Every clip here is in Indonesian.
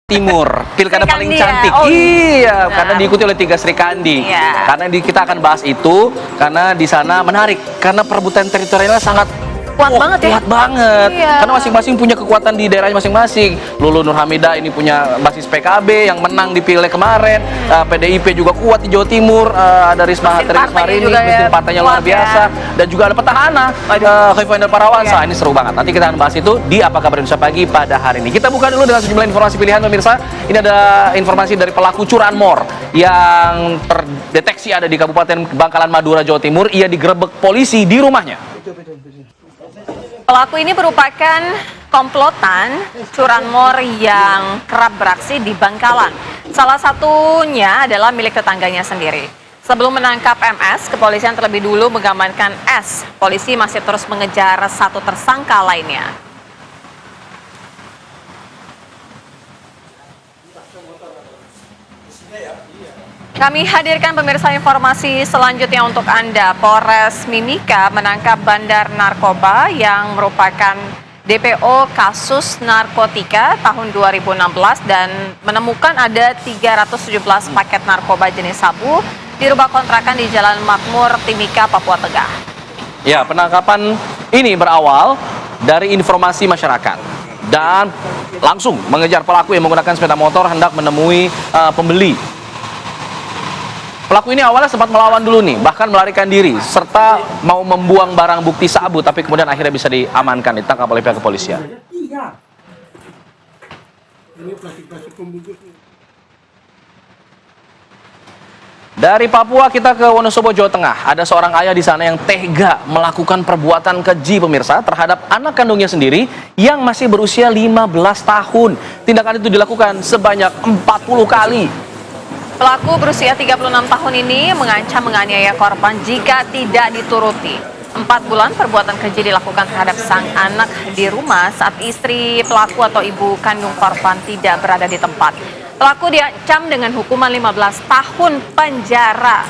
Timur, pilkada Sri paling Kandi cantik. ya? Oh, iya, nah. karena diikuti oleh 3 Sri Kandi. Iya. Karena kita akan bahas itu karena di sana menarik karena perebutan teritorialnya sangat Kuat banget ya? kuat banget. Iya. Karena masing-masing punya kekuatan di daerahnya masing-masing. Lulu Nur Hamidah ini punya basis PKB yang menang di Pileg kemarin. PDIP juga kuat di Jawa Timur. Ada Risma Mesin partainya Hari ini, juga ya, mesin partainya luar kuat biasa. ya. Dan juga ada petahana, Khaifuddin Parawansa. Ini seru banget. Nanti kita akan bahas itu di Apa Kabar Indonesia Pagi pada hari ini. Kita buka dulu dengan sejumlah informasi pilihan pemirsa. Ini ada informasi dari pelaku curanmor yang terdeteksi ada di Kabupaten Bangkalan Madura, Jawa Timur. Ia digerebek polisi di rumahnya. Pelaku ini merupakan komplotan curanmor yang kerap beraksi di Bangkalan. Salah satunya adalah milik tetangganya sendiri. Sebelum menangkap MS, kepolisian terlebih dulu mengamankan S. Polisi masih terus mengejar satu tersangka lainnya. Kami hadirkan pemirsa informasi selanjutnya untuk Anda. Polres Mimika menangkap bandar narkoba yang merupakan DPO kasus narkotika tahun 2016 dan menemukan ada 317 paket narkoba jenis sabu di rumah kontrakan di Jalan Makmur, Timika, Papua Tengah. Ya, penangkapan ini berawal dari informasi masyarakat dan langsung mengejar pelaku yang menggunakan sepeda motor hendak menemui pembeli. Pelaku ini awalnya sempat melawan dulu nih, bahkan melarikan diri, serta mau membuang barang bukti sabu, tapi kemudian akhirnya bisa diamankan, ditangkap oleh pihak kepolisian. Iya. Ini plastik-plastik pembungkus. Dari Papua kita ke Wonosobo, Jawa Tengah. Ada seorang ayah di sana yang tega melakukan perbuatan keji pemirsa terhadap anak kandungnya sendiri yang masih berusia 15 tahun. Tindakan itu dilakukan sebanyak 40 kali. Pelaku berusia 36 tahun ini mengancam menganiaya korban jika tidak dituruti. 4 bulan perbuatan keji dilakukan terhadap sang anak di rumah saat istri pelaku atau ibu kandung korban tidak berada di tempat. Pelaku diancam dengan hukuman 15 tahun penjara.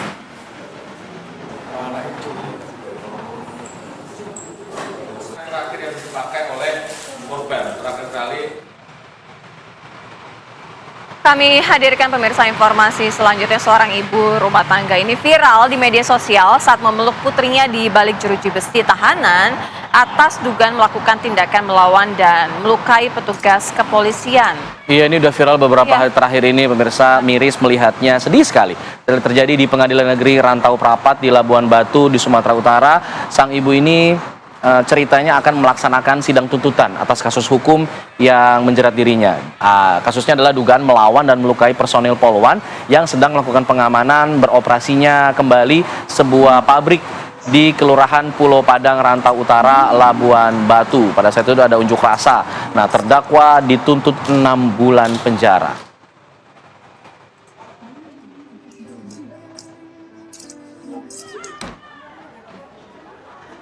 Terakhir yang dipakai oleh korban terakhir kali. Kami hadirkan pemirsa informasi selanjutnya. Seorang ibu rumah tangga ini viral di media sosial saat memeluk putrinya di balik jeruji besi tahanan atas dugaan melakukan tindakan melawan dan melukai petugas kepolisian. Iya, ini udah viral beberapa hari terakhir ini pemirsa, miris melihatnya, sedih sekali. Terjadi di Pengadilan Negeri Rantau Prapat di Labuan Batu di Sumatera Utara. Sang ibu ini ceritanya akan melaksanakan sidang tuntutan atas kasus hukum yang menjerat dirinya. Kasusnya adalah dugaan melawan dan melukai personil Polwan yang sedang melakukan pengamanan beroperasinya kembali sebuah pabrik di Kelurahan Pulau Padang, Rantau Utara, Labuan Batu. Pada saat itu ada unjuk rasa. Nah, terdakwa dituntut 6 bulan penjara.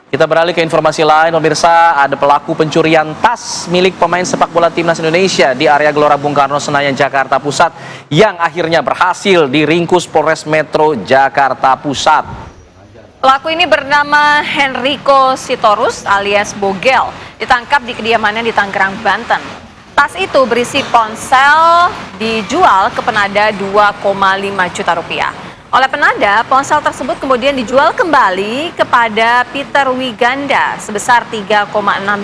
Kita beralih ke informasi lain, pemirsa. Ada pelaku pencurian tas milik pemain sepak bola timnas Indonesia di area Gelora Bung Karno, Senayan, Jakarta Pusat yang akhirnya berhasil diringkus Polres Metro Jakarta Pusat. Pelaku ini bernama Henrico Sitorus alias Bogel, ditangkap di kediamannya di Tangerang, Banten. Tas itu berisi ponsel dijual ke penada 2,5 juta rupiah. Oleh penada, ponsel tersebut kemudian dijual kembali kepada Peter Wiganda sebesar 3,6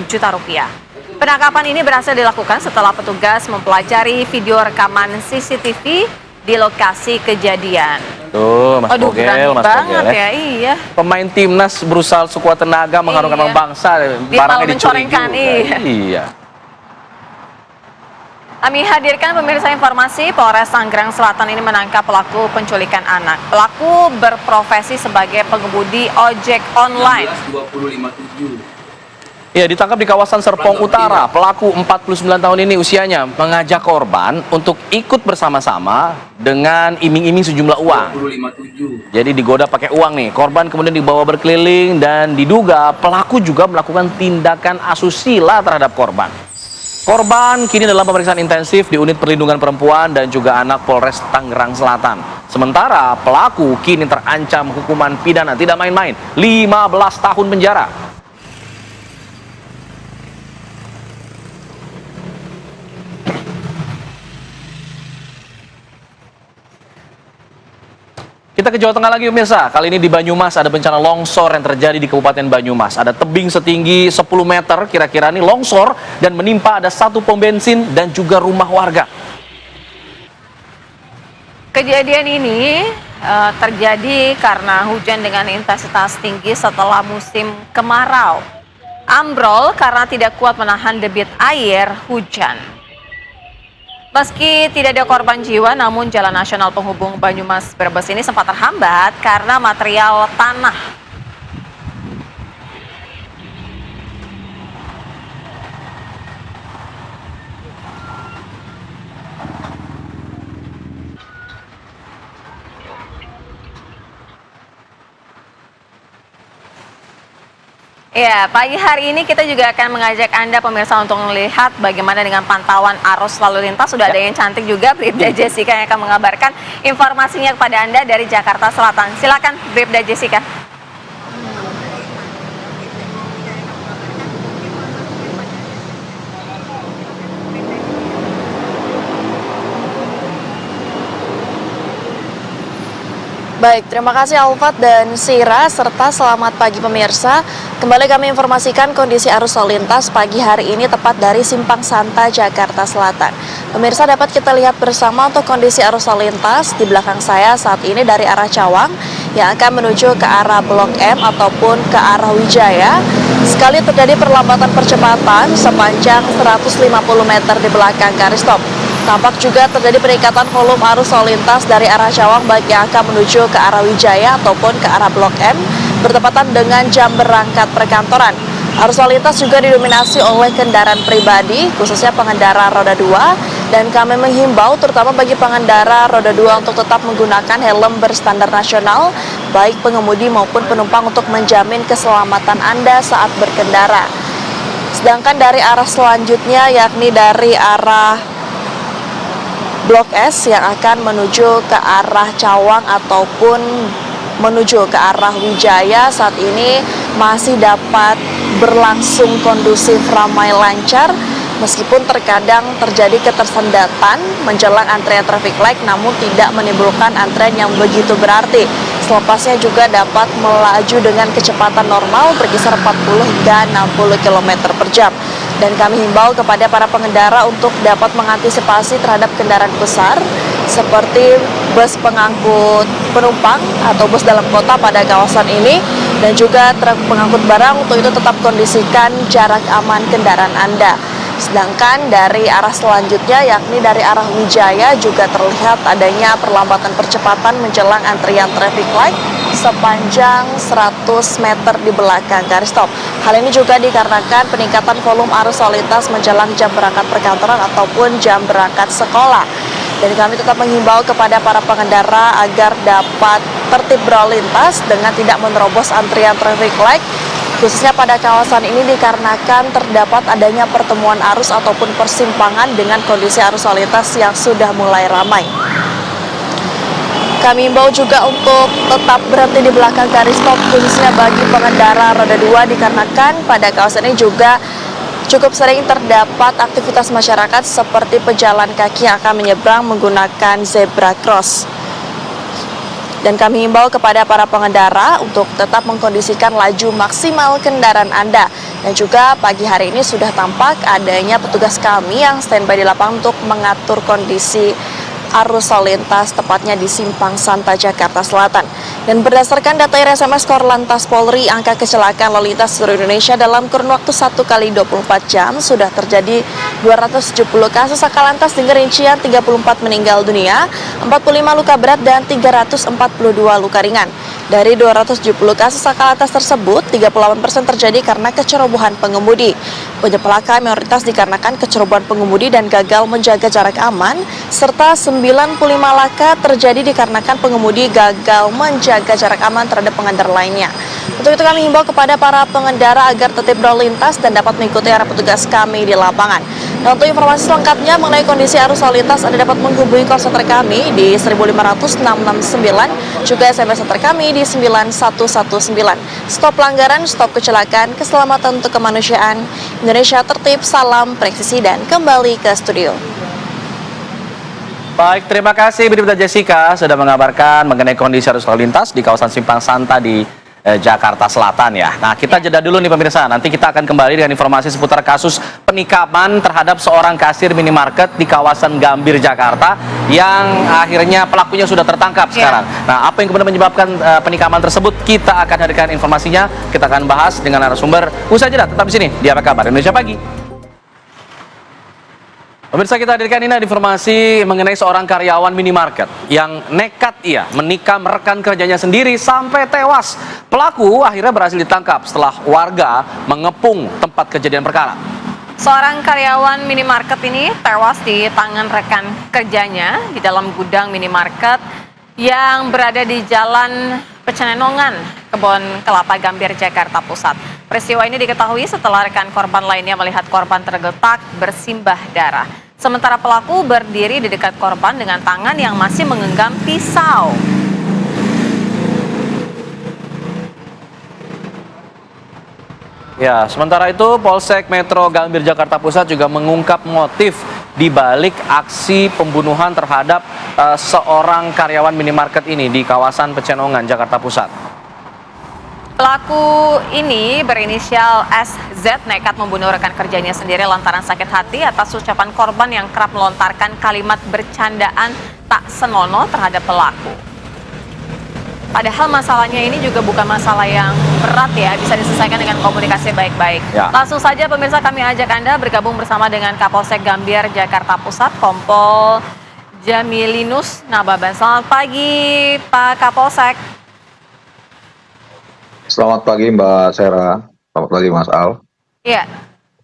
juta rupiah. Penangkapan ini berhasil dilakukan setelah petugas mempelajari video rekaman CCTV di lokasi kejadian. Tuh, Mas Aduh, Bogel, berani Mas banget Bogel ya, iya. Pemain timnas berusaha sekuat tenaga mengharumkan nama bangsa, Dia malah barangnya dicuri mencorengkan, juga. Iya. Kami hadirkan pemirsa informasi, Polres Tanggerang Selatan ini menangkap pelaku penculikan anak. Pelaku berprofesi sebagai pengemudi ojek online. 2057. Ya, ditangkap di kawasan Serpong Utara. Pelaku 49 tahun ini usianya mengajak korban untuk ikut bersama-sama dengan iming-iming sejumlah uang. 2057. Jadi digoda pakai uang nih. Korban kemudian dibawa berkeliling dan diduga pelaku juga melakukan tindakan asusila terhadap korban. Korban kini dalam pemeriksaan intensif di Unit Perlindungan Perempuan dan juga Anak Polres Tangerang Selatan. Sementara pelaku kini terancam hukuman pidana tidak main-main, 15 tahun penjara. Kita ke Jawa Tengah lagi pemirsa. Kali ini di Banyumas ada bencana longsor yang terjadi di Kabupaten Banyumas. Ada tebing setinggi 10 meter kira-kira ini longsor dan menimpa ada satu pom bensin dan juga rumah warga. Kejadian ini terjadi karena hujan dengan intensitas tinggi setelah musim kemarau. Ambrol karena tidak kuat menahan debit air hujan. Meski tidak ada korban jiwa, namun Jalan Nasional Penghubung Banyumas Brebes ini sempat terhambat karena material tanah. Ya, pagi hari ini kita juga akan mengajak Anda pemirsa untuk melihat bagaimana dengan pantauan arus lalu lintas. Sudah ada yang cantik juga, Bribda Jessica yang akan mengabarkan informasinya kepada Anda dari Jakarta Selatan. Silakan, Bribda Jessica. Baik, terima kasih Alfat dan Sira, serta selamat pagi pemirsa. Kembali kami informasikan kondisi arus lalu lintas pagi hari ini tepat dari Simpang Santa, Jakarta Selatan. Pemirsa dapat kita lihat bersama untuk kondisi arus lalu lintas di belakang saya saat ini dari arah Cawang yang akan menuju ke arah Blok M ataupun ke arah Wijaya. Sekali terjadi perlambatan percepatan sepanjang 150 meter di belakang garis stop. Tampak juga terjadi peningkatan volume arus lalu lintas dari arah Cawang baik yang akan menuju ke arah Wijaya ataupun ke arah Blok M bertepatan dengan jam berangkat perkantoran. Arus lalu lintas juga didominasi oleh kendaraan pribadi, khususnya pengendara roda 2, dan kami menghimbau terutama bagi pengendara roda 2 untuk tetap menggunakan helm berstandar nasional, baik pengemudi maupun penumpang untuk menjamin keselamatan Anda saat berkendara. Sedangkan dari arah selanjutnya yakni dari arah Blok S yang akan menuju ke arah Cawang ataupun menuju ke arah Wijaya saat ini masih dapat berlangsung kondusif, ramai, lancar, meskipun terkadang terjadi ketersendatan menjelang antrean traffic light namun tidak menimbulkan antrean yang begitu berarti. Selepasnya juga dapat melaju dengan kecepatan normal berkisar 40 hingga 60 km per jam. Dan kami himbau kepada para pengendara untuk dapat mengantisipasi terhadap kendaraan besar seperti bus pengangkut penumpang atau bus dalam kota pada kawasan ini dan juga truk pengangkut barang. Untuk itu tetap kondisikan jarak aman kendaraan Anda. Sedangkan dari arah selanjutnya yakni dari arah Wijaya juga terlihat adanya perlambatan percepatan menjelang antrian traffic light sepanjang 100 meter di belakang garis stop. Hal ini juga dikarenakan peningkatan volume arus lalu lintas menjelang jam berangkat perkantoran ataupun jam berangkat sekolah. Dan kami tetap menghimbau kepada para pengendara agar dapat tertib berlalu lintas dengan tidak menerobos antrian traffic light, khususnya pada kawasan ini dikarenakan terdapat adanya pertemuan arus ataupun persimpangan dengan kondisi arus lalu lintas yang sudah mulai ramai. Kami himbau juga untuk tetap berhenti di belakang garis stop khususnya bagi pengendara roda 2 dikarenakan pada kawasan ini juga cukup sering terdapat aktivitas masyarakat seperti pejalan kaki yang akan menyeberang menggunakan zebra cross. Dan kami himbau kepada para pengendara untuk tetap mengkondisikan laju maksimal kendaraan Anda. Dan juga pagi hari ini sudah tampak adanya petugas kami yang standby di lapangan untuk mengatur kondisi arus lalu lintas tepatnya di Simpang Santa, Jakarta Selatan. Dan berdasarkan data RSMS Korlantas Polri, angka kecelakaan lalu lintas seluruh Indonesia dalam kurun waktu 1 kali 24 jam sudah terjadi 270 kasus laka lantas dengan rincian 34 meninggal dunia, 45 luka berat dan 342 luka ringan. Dari 270 kasus laka lantas tersebut, 38% terjadi karena kecerobohan pengemudi. Penyebab mayoritas dikarenakan kecerobohan pengemudi dan gagal menjaga jarak aman, serta 95 laka terjadi dikarenakan pengemudi gagal menjaga jarak aman terhadap pengendara lainnya. Untuk itu kami himbau kepada para pengendara agar tetap berlalu lintas dan dapat mengikuti arah petugas kami di lapangan. Nah, untuk informasi selengkapnya mengenai kondisi arus lalu lintas, Anda dapat menghubungi call center kami di 1500669, juga SMS center kami di 9119. Stop pelanggaran, stop kecelakaan, keselamatan untuk kemanusiaan. Indonesia tertib, salam presisi dan kembali ke studio. Baik, terima kasih Bribda Jessica sudah mengabarkan mengenai kondisi arus lalu lintas di kawasan Simpang Santa di Jakarta Selatan ya. Nah, kita jeda dulu nih pemirsa. Nanti kita akan kembali dengan informasi seputar kasus penikaman terhadap seorang kasir minimarket di kawasan Gambir, Jakarta yang akhirnya pelakunya sudah tertangkap sekarang. Nah, apa yang kemudian menyebabkan penikaman tersebut? Kita akan hadirkan informasinya. Kita akan bahas dengan narasumber. Usai jeda, tetap di sini di Apa Kabar Indonesia Pagi. Pemirsa, kita hadirkan ini informasi mengenai seorang karyawan minimarket yang nekat menikam rekan kerjanya sendiri sampai tewas. Pelaku akhirnya berhasil ditangkap setelah warga mengepung tempat kejadian perkara. Seorang karyawan minimarket ini tewas di tangan rekan kerjanya di dalam gudang minimarket yang berada di Jalan Pecenongan, Kebon Kelapa, Gambir, Jakarta Pusat. Peristiwa ini diketahui setelah rekan korban lainnya melihat korban tergeletak bersimbah darah. Sementara pelaku berdiri di dekat korban dengan tangan yang masih menggenggam pisau. Ya, sementara itu Polsek Metro Gambir, Jakarta Pusat juga mengungkap motif di balik aksi pembunuhan terhadap seorang karyawan minimarket ini di kawasan Pecenongan, Jakarta Pusat. Pelaku ini berinisial SZ nekat membunuh rekan kerjanya sendiri lantaran sakit hati atas ucapan korban yang kerap melontarkan kalimat bercandaan tak senonoh terhadap pelaku. Padahal masalahnya ini juga bukan masalah yang berat ya, bisa diselesaikan dengan komunikasi baik-baik. Ya. Langsung saja pemirsa, kami ajak Anda bergabung bersama dengan Kapolsek Gambir, Jakarta Pusat, Kompol Jamilinus Nababan. Selamat pagi Pak Kapolsek. Selamat pagi Mbak Sera, selamat pagi Mas Al. Iya.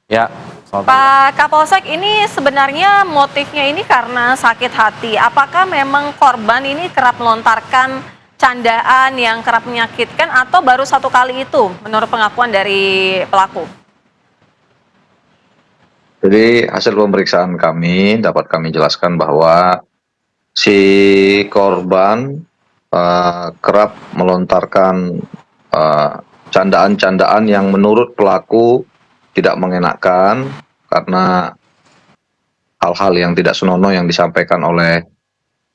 Ya, selamat pagi. Pak Kapolsek, ini sebenarnya motifnya ini karena sakit hati. Apakah memang korban ini kerap melontarkan candaan yang kerap menyakitkan atau baru satu kali itu menurut pengakuan dari pelaku? Jadi hasil pemeriksaan kami dapat kami jelaskan bahwa si korban kerap melontarkan candaan-candaan yang menurut pelaku tidak mengenakan karena hal-hal yang tidak senonoh yang disampaikan oleh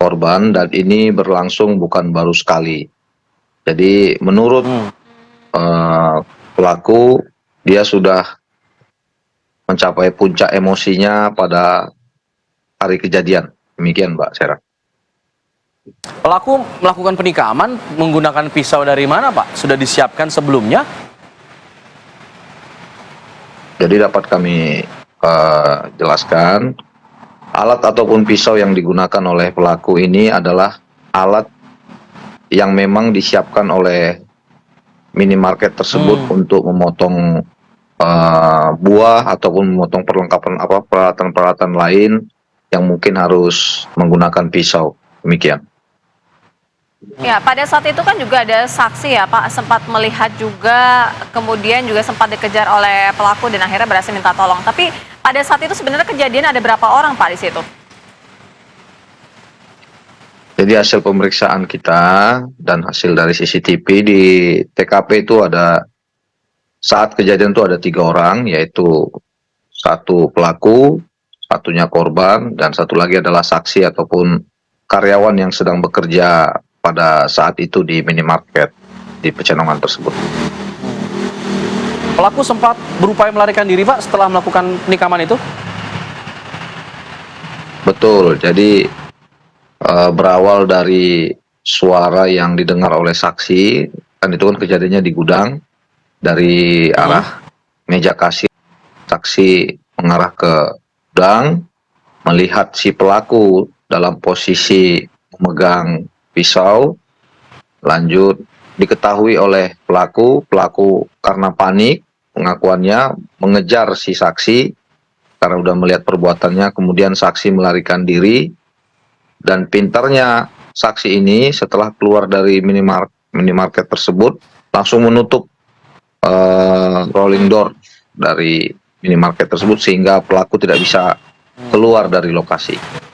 korban, dan ini berlangsung bukan baru sekali. Jadi menurut pelaku, dia sudah mencapai puncak emosinya pada hari kejadian. Demikian Mbak Sera. Pelaku melakukan penikaman menggunakan pisau dari mana, Pak? Sudah disiapkan sebelumnya? Jadi dapat kami jelaskan, alat ataupun pisau yang digunakan oleh pelaku ini adalah alat yang memang disiapkan oleh minimarket tersebut untuk memotong buah ataupun memotong peralatan-peralatan lain yang mungkin harus menggunakan pisau. Demikian. Ya, pada saat itu kan juga ada saksi ya Pak, sempat melihat juga, kemudian juga sempat dikejar oleh pelaku dan akhirnya berhasil minta tolong. Tapi pada saat itu sebenarnya kejadian ada berapa orang Pak di situ? Jadi hasil pemeriksaan kita dan hasil dari CCTV di TKP itu ada, saat kejadian itu ada 3 orang, yaitu satu pelaku, satunya korban, dan satu lagi adalah saksi ataupun karyawan yang sedang bekerja pada saat itu di minimarket di Pecenongan tersebut. Pelaku sempat berupaya melarikan diri, Pak, setelah melakukan penikaman itu? Betul, jadi berawal dari suara yang didengar oleh saksi, kan itu kan kejadiannya di gudang, dari arah meja kasir, saksi mengarah ke gudang, melihat si pelaku dalam posisi memegang pisau, lanjut diketahui oleh pelaku karena panik, pengakuannya mengejar si saksi, karena udah melihat perbuatannya, kemudian saksi melarikan diri, dan pintarnya saksi ini setelah keluar dari minimarket tersebut, langsung menutup rolling door dari minimarket tersebut, sehingga pelaku tidak bisa keluar dari lokasi.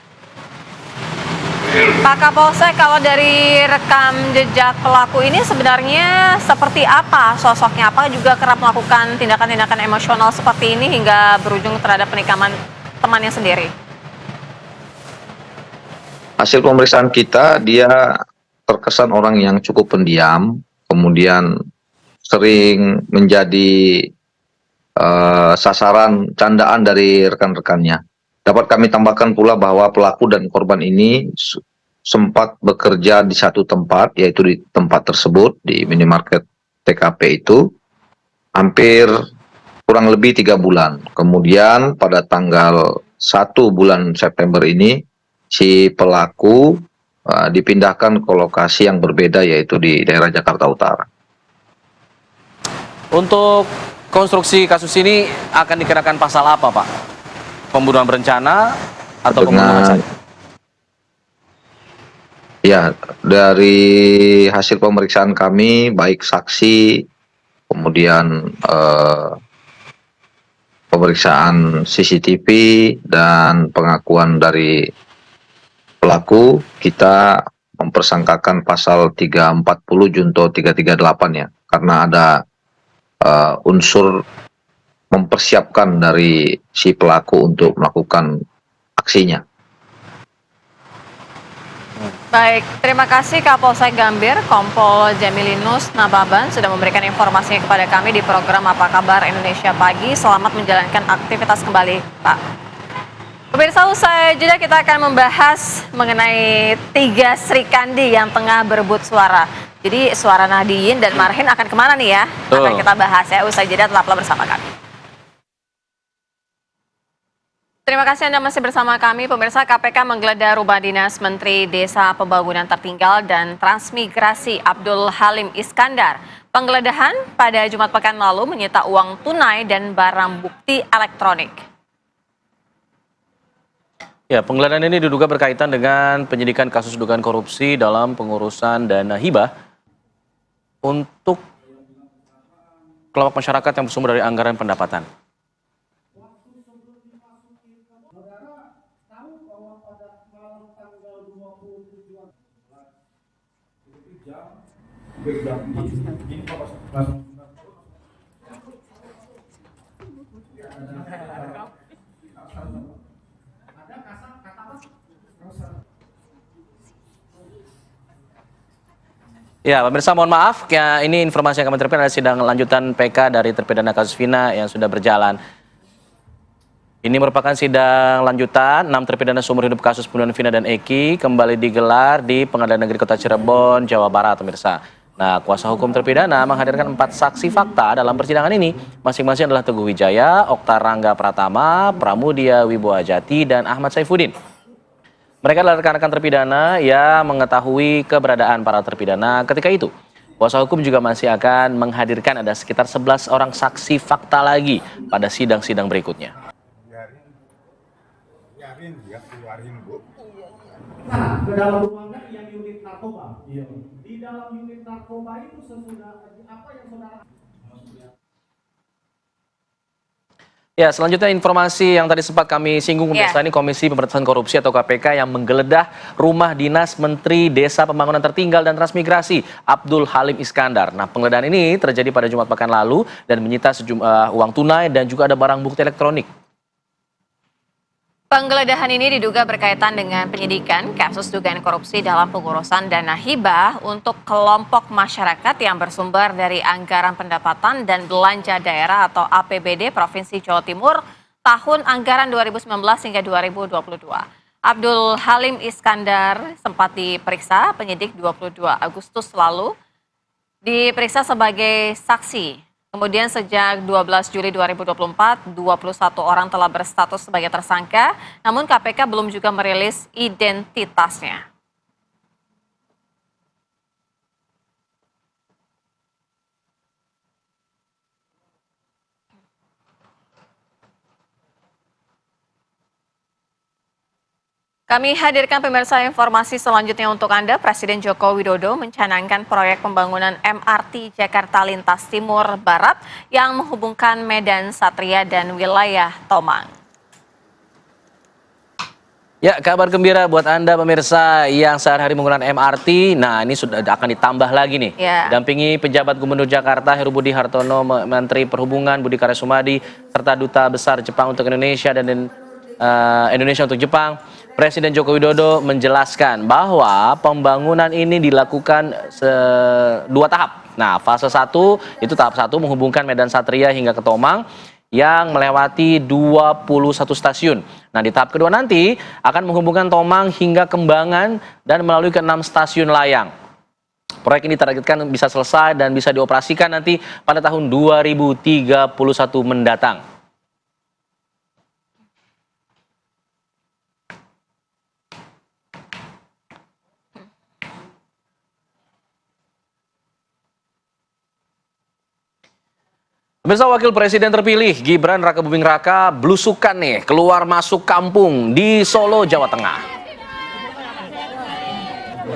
Pak Kapolsek, kalau dari rekam jejak pelaku ini sebenarnya seperti apa sosoknya? Apa juga kerap melakukan tindakan-tindakan emosional seperti ini hingga berujung terhadap penikaman temannya sendiri? Hasil pemeriksaan kita, dia terkesan orang yang cukup pendiam, kemudian sering menjadi sasaran candaan dari rekan-rekannya. Dapat kami tambahkan pula bahwa pelaku dan korban ini sempat bekerja di satu tempat, yaitu di tempat tersebut, di minimarket TKP itu, hampir kurang lebih 3 bulan. Kemudian pada tanggal 1 bulan September ini, si pelaku dipindahkan ke lokasi yang berbeda, yaitu di daerah Jakarta Utara. Untuk konstruksi kasus ini akan dikenakan pasal apa, Pak? Pembunuhan berencana atau pembunuhan saja? Ya, dari hasil pemeriksaan kami, baik saksi, kemudian pemeriksaan CCTV, dan pengakuan dari pelaku, kita mempersangkakan pasal 340 junto 338 ya, karena ada unsur mempersiapkan dari si pelaku untuk melakukan aksinya. Baik, terima kasih Kapolsek Gambir, Kompol Jamilinus Nababan sudah memberikan informasinya kepada kami di program Apa Kabar Indonesia Pagi. Selamat menjalankan aktivitas kembali, Pak. Pemirsa, usai jeda kita akan membahas mengenai 3 Sri Kandi yang tengah berebut suara. Jadi suara Nahdien dan Marhin akan kemana nih ya? Akan kita bahas ya, usai jeda, tetaplah bersama kami. Terima kasih Anda masih bersama kami. Pemirsa, KPK menggeledah rumah dinas Menteri Desa Pembangunan Tertinggal dan Transmigrasi Abdul Halim Iskandar. Penggeledahan pada Jumat pekan lalu menyita uang tunai dan barang bukti elektronik. Ya, penggeledahan ini diduga berkaitan dengan penyidikan kasus dugaan korupsi dalam pengurusan dana hibah untuk kelompok masyarakat yang bersumber dari anggaran pendapatan. Ya, pemirsa mohon maaf, ya, ini informasi yang kami terima adalah sidang lanjutan PK dari terpidana kasus Vina yang sudah berjalan. Ini merupakan sidang lanjutan 6 terpidana seumur hidup kasus pembunuhan Vina dan Eki kembali digelar di Pengadilan Negeri Kota Cirebon, Jawa Barat, pemirsa. Nah, kuasa hukum terpidana menghadirkan 4 saksi fakta dalam persidangan ini. Masing-masing adalah Teguh Wijaya, Okta Rangga Pratama, Pramudia Wibowo-Ajati, dan Ahmad Saifuddin. Mereka adalah rekan-rekan terpidana yang mengetahui keberadaan para terpidana ketika itu. Kuasa hukum juga masih akan menghadirkan ada sekitar 11 orang saksi fakta lagi pada sidang-sidang berikutnya. Nah, ke dalam ruangan yang unit narkoba. Iya. Di dalam unit narkoba itu sesudah apa yang saudara? Ya, selanjutnya informasi yang tadi sempat kami singgung, pemirsa, ini Komisi Pemberantasan Korupsi atau KPK yang menggeledah rumah dinas Menteri Desa Pembangunan Tertinggal dan Transmigrasi Abdul Halim Iskandar. Nah, penggeledahan ini terjadi pada Jumat pekan lalu dan menyita sejumlah uang tunai dan juga ada barang bukti elektronik. Penggeledahan ini diduga berkaitan dengan penyidikan kasus dugaan korupsi dalam pengurusan dana hibah untuk kelompok masyarakat yang bersumber dari anggaran pendapatan dan belanja daerah atau APBD Provinsi Jawa Timur tahun anggaran 2019 hingga 2022. Abdul Halim Iskandar sempat diperiksa penyidik 22 Agustus lalu, diperiksa sebagai saksi. Kemudian sejak 12 Juli 2024, 21 orang telah berstatus sebagai tersangka, namun KPK belum juga merilis identitasnya. Kami hadirkan pemirsa informasi selanjutnya untuk Anda. Presiden Joko Widodo mencanangkan proyek pembangunan MRT Jakarta Lintas Timur Barat yang menghubungkan Medan Satria dan wilayah Tomang. Ya, kabar gembira buat Anda pemirsa yang sehari-hari menggunakan MRT. Nah, ini sudah akan ditambah lagi nih. Ya. Dampingi penjabat Gubernur Jakarta Heru Budi Hartono, Menteri Perhubungan Budi Karya Sumadi, serta Duta Besar Jepang untuk Indonesia dan Indonesia untuk Jepang, Presiden Joko Widodo menjelaskan bahwa pembangunan ini dilakukan 2 tahap. Nah, fase 1 itu tahap 1 menghubungkan Medan Satria hingga ke Tomang yang melewati 21 stasiun. Nah, di tahap kedua nanti akan menghubungkan Tomang hingga Kembangan dan melalui ke 6 stasiun layang. Proyek ini ditargetkan bisa selesai dan bisa dioperasikan nanti pada tahun 2031 mendatang. Pemirsa, Wakil Presiden terpilih Gibran Rakabuming Raka belusukan nih keluar masuk kampung di Solo, Jawa Tengah.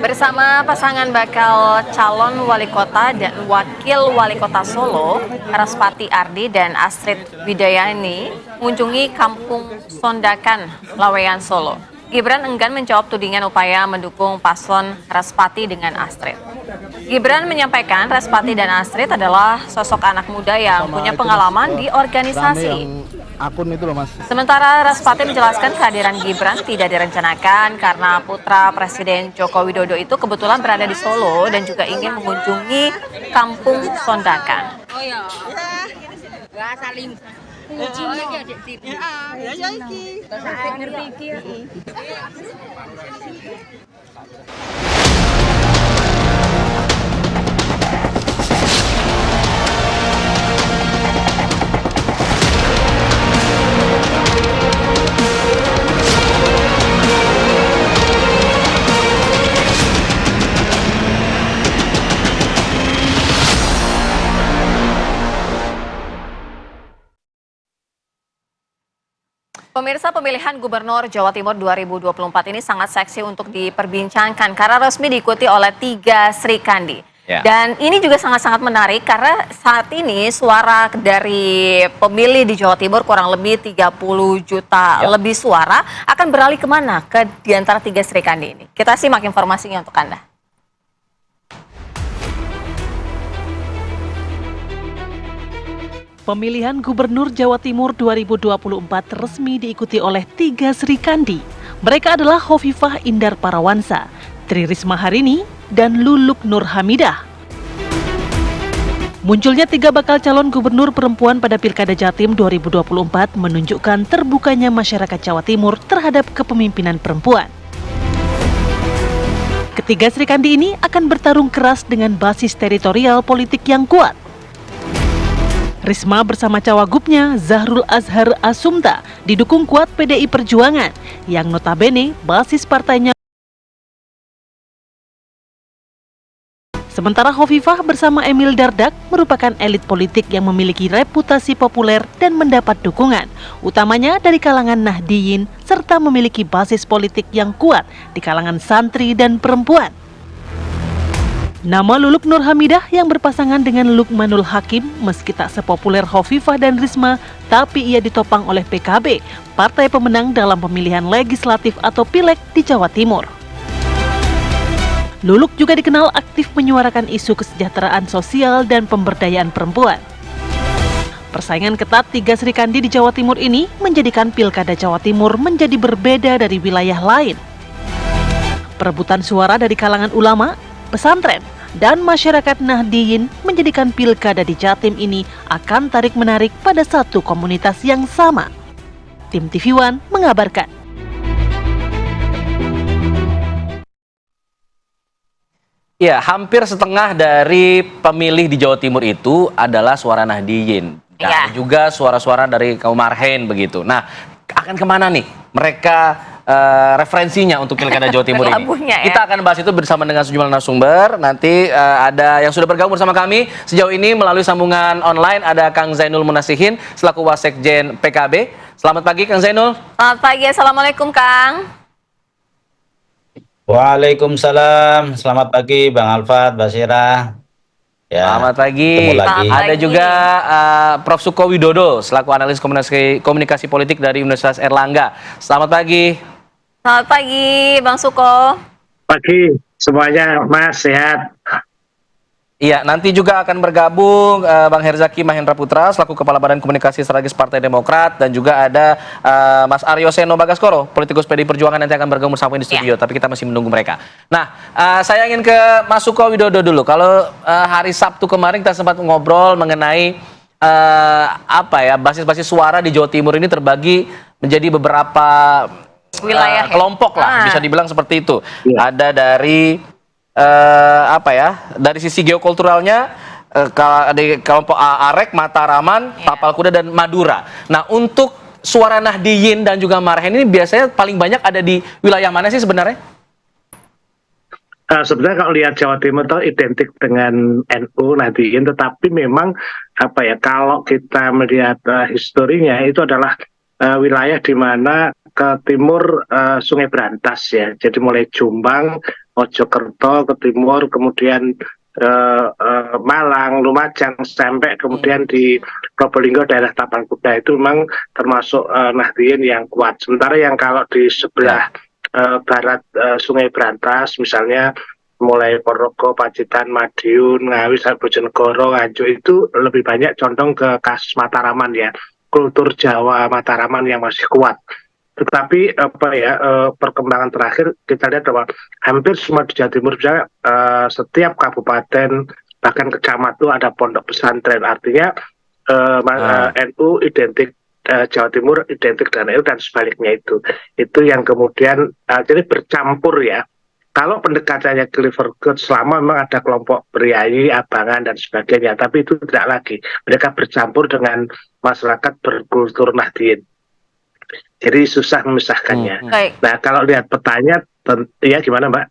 Bersama pasangan bakal calon wali kota dan wakil wali kota Solo, Raspati Ardi dan Astrid Widayani, mengunjungi kampung Sondakan, Laweyan, Solo. Gibran enggan menjawab tudingan upaya mendukung paslon Raspati dengan Astrid. Gibran menyampaikan Raspati dan Astrid adalah sosok anak muda yang punya pengalaman di organisasi. Sementara Raspati menjelaskan kehadiran Gibran tidak direncanakan karena putra Presiden Joko Widodo itu kebetulan berada di Solo dan juga ingin mengunjungi kampung Sondakan. Pemirsa, pemilihan Gubernur Jawa Timur 2024 ini sangat seksi untuk diperbincangkan karena resmi diikuti oleh 3 Sri Kandi. Ya. Dan ini juga sangat-sangat menarik karena saat ini suara dari pemilih di Jawa Timur kurang lebih 30 juta lebih suara akan beralih kemana di antara 3 Sri Kandi ini. Kita simak informasinya untuk Anda. Pemilihan Gubernur Jawa Timur 2024 resmi diikuti oleh 3 Sri Kandi. Mereka adalah Hovifah Indar Parawansa, Tri Risma Harini, dan Luluk Nur Hamidah. Munculnya 3 bakal calon gubernur perempuan pada Pilkada Jatim 2024 menunjukkan terbukanya masyarakat Jawa Timur terhadap kepemimpinan perempuan. Ketiga Sri Kandi ini akan bertarung keras dengan basis teritorial politik yang kuat. Risma bersama cawagupnya Zahrul Azhar Asumta didukung kuat PDI Perjuangan yang notabene basis partainya. Sementara Hovifah bersama Emil Dardak merupakan elit politik yang memiliki reputasi populer dan mendapat dukungan, utamanya dari kalangan Nahdiyin serta memiliki basis politik yang kuat di kalangan santri dan perempuan. Nama Luluk Nur Hamidah yang berpasangan dengan Lukmanul Hakim meski tak sepopuler Hovifah dan Risma, tapi ia ditopang oleh PKB, partai pemenang dalam pemilihan legislatif atau pileg di Jawa Timur. Luluk juga dikenal aktif menyuarakan isu kesejahteraan sosial dan pemberdayaan perempuan. Persaingan ketat 3 Sri Kandi di Jawa Timur ini menjadikan Pilkada Jawa Timur menjadi berbeda dari wilayah lain. Perebutan suara dari kalangan ulama, pesantren, dan masyarakat Nahdiyin menjadikan Pilkada di Jatim ini akan tarik-menarik pada satu komunitas yang sama. Tim TV One mengabarkan. Ya, hampir setengah dari pemilih di Jawa Timur itu adalah suara Nahdiyin. Dan juga suara-suara dari kaum Marhen begitu. Nah, akan kemana nih mereka referensinya untuk Pilkada Jawa Timur ini? Kita akan bahas itu bersama dengan sejumlah narasumber. Nanti ada yang sudah bergabung bersama kami sejauh ini melalui sambungan online. Ada Kang Zainul Munasihin selaku Wasekjen PKB. Selamat pagi Kang Zainul. Selamat pagi, Assalamualaikum Kang. Waalaikumsalam, selamat pagi Bang Alfat, Basira. Ya, selamat pagi. Lagi. Ada juga Prof. Suko Widodo selaku analis komunikasi politik dari Universitas Erlangga. Selamat pagi. Selamat pagi Bang Suko. Pagi semuanya, Mas, sehat. Iya, nanti juga akan bergabung Bang Herzaki Mahendra Putra selaku Kepala Badan Komunikasi Strategis Partai Demokrat, dan juga ada Mas Aryo Seno Bagaskoro, politikus PDI Perjuangan, nanti akan bergabung bersama di studio, tapi kita masih menunggu mereka. Nah, saya ingin ke Mas Suko Widodo dulu. Kalau hari Sabtu kemarin kita sempat ngobrol mengenai basis-basis suara di Jawa Timur ini terbagi menjadi beberapa Wilayah kelompok lah, bisa dibilang seperti itu. Ada dari dari sisi geokulturalnya di kelompok Arek, Mataraman, Tapal Kuda, dan Madura. Nah, untuk suara Nahdiyin dan juga Marhen ini biasanya paling banyak ada di wilayah mana sih sebenarnya? Sebenarnya kalau lihat Jawa Timur itu identik dengan NU Nahdiyin, tetapi memang kalau kita melihat historinya itu adalah wilayah di mana ke timur Sungai Brantas ya, jadi mulai Jombang, Mojokerto ke timur, kemudian Malang, Lumajang, sampai kemudian di Probolinggo daerah Tapal Kuda itu memang termasuk Nahdiyin yang kuat. Sementara yang kalau di sebelah barat Sungai Brantas, misalnya mulai Purworejo, Pacitan, Madiun, Ngawi, Bojonegoro, Nganjuk, itu lebih banyak condong ke khas Mataraman ya, kultur Jawa Mataraman yang masih kuat. Tetapi perkembangan terakhir kita lihat bahwa hampir semua di Jawa Timur, misalnya setiap kabupaten bahkan kecamatan itu ada pondok pesantren, artinya NU identik, Jawa Timur identik dengan NU dan sebaliknya itu yang kemudian jadi bercampur ya. Kalau pendekatannya Clifford Good, selama memang ada kelompok priayi, abangan dan sebagainya, tapi itu tidak lagi, mereka bercampur dengan masyarakat berkultur Nahdiyin. Jadi susah memisahkannya. Nah, kalau lihat petanya, ya gimana Mbak?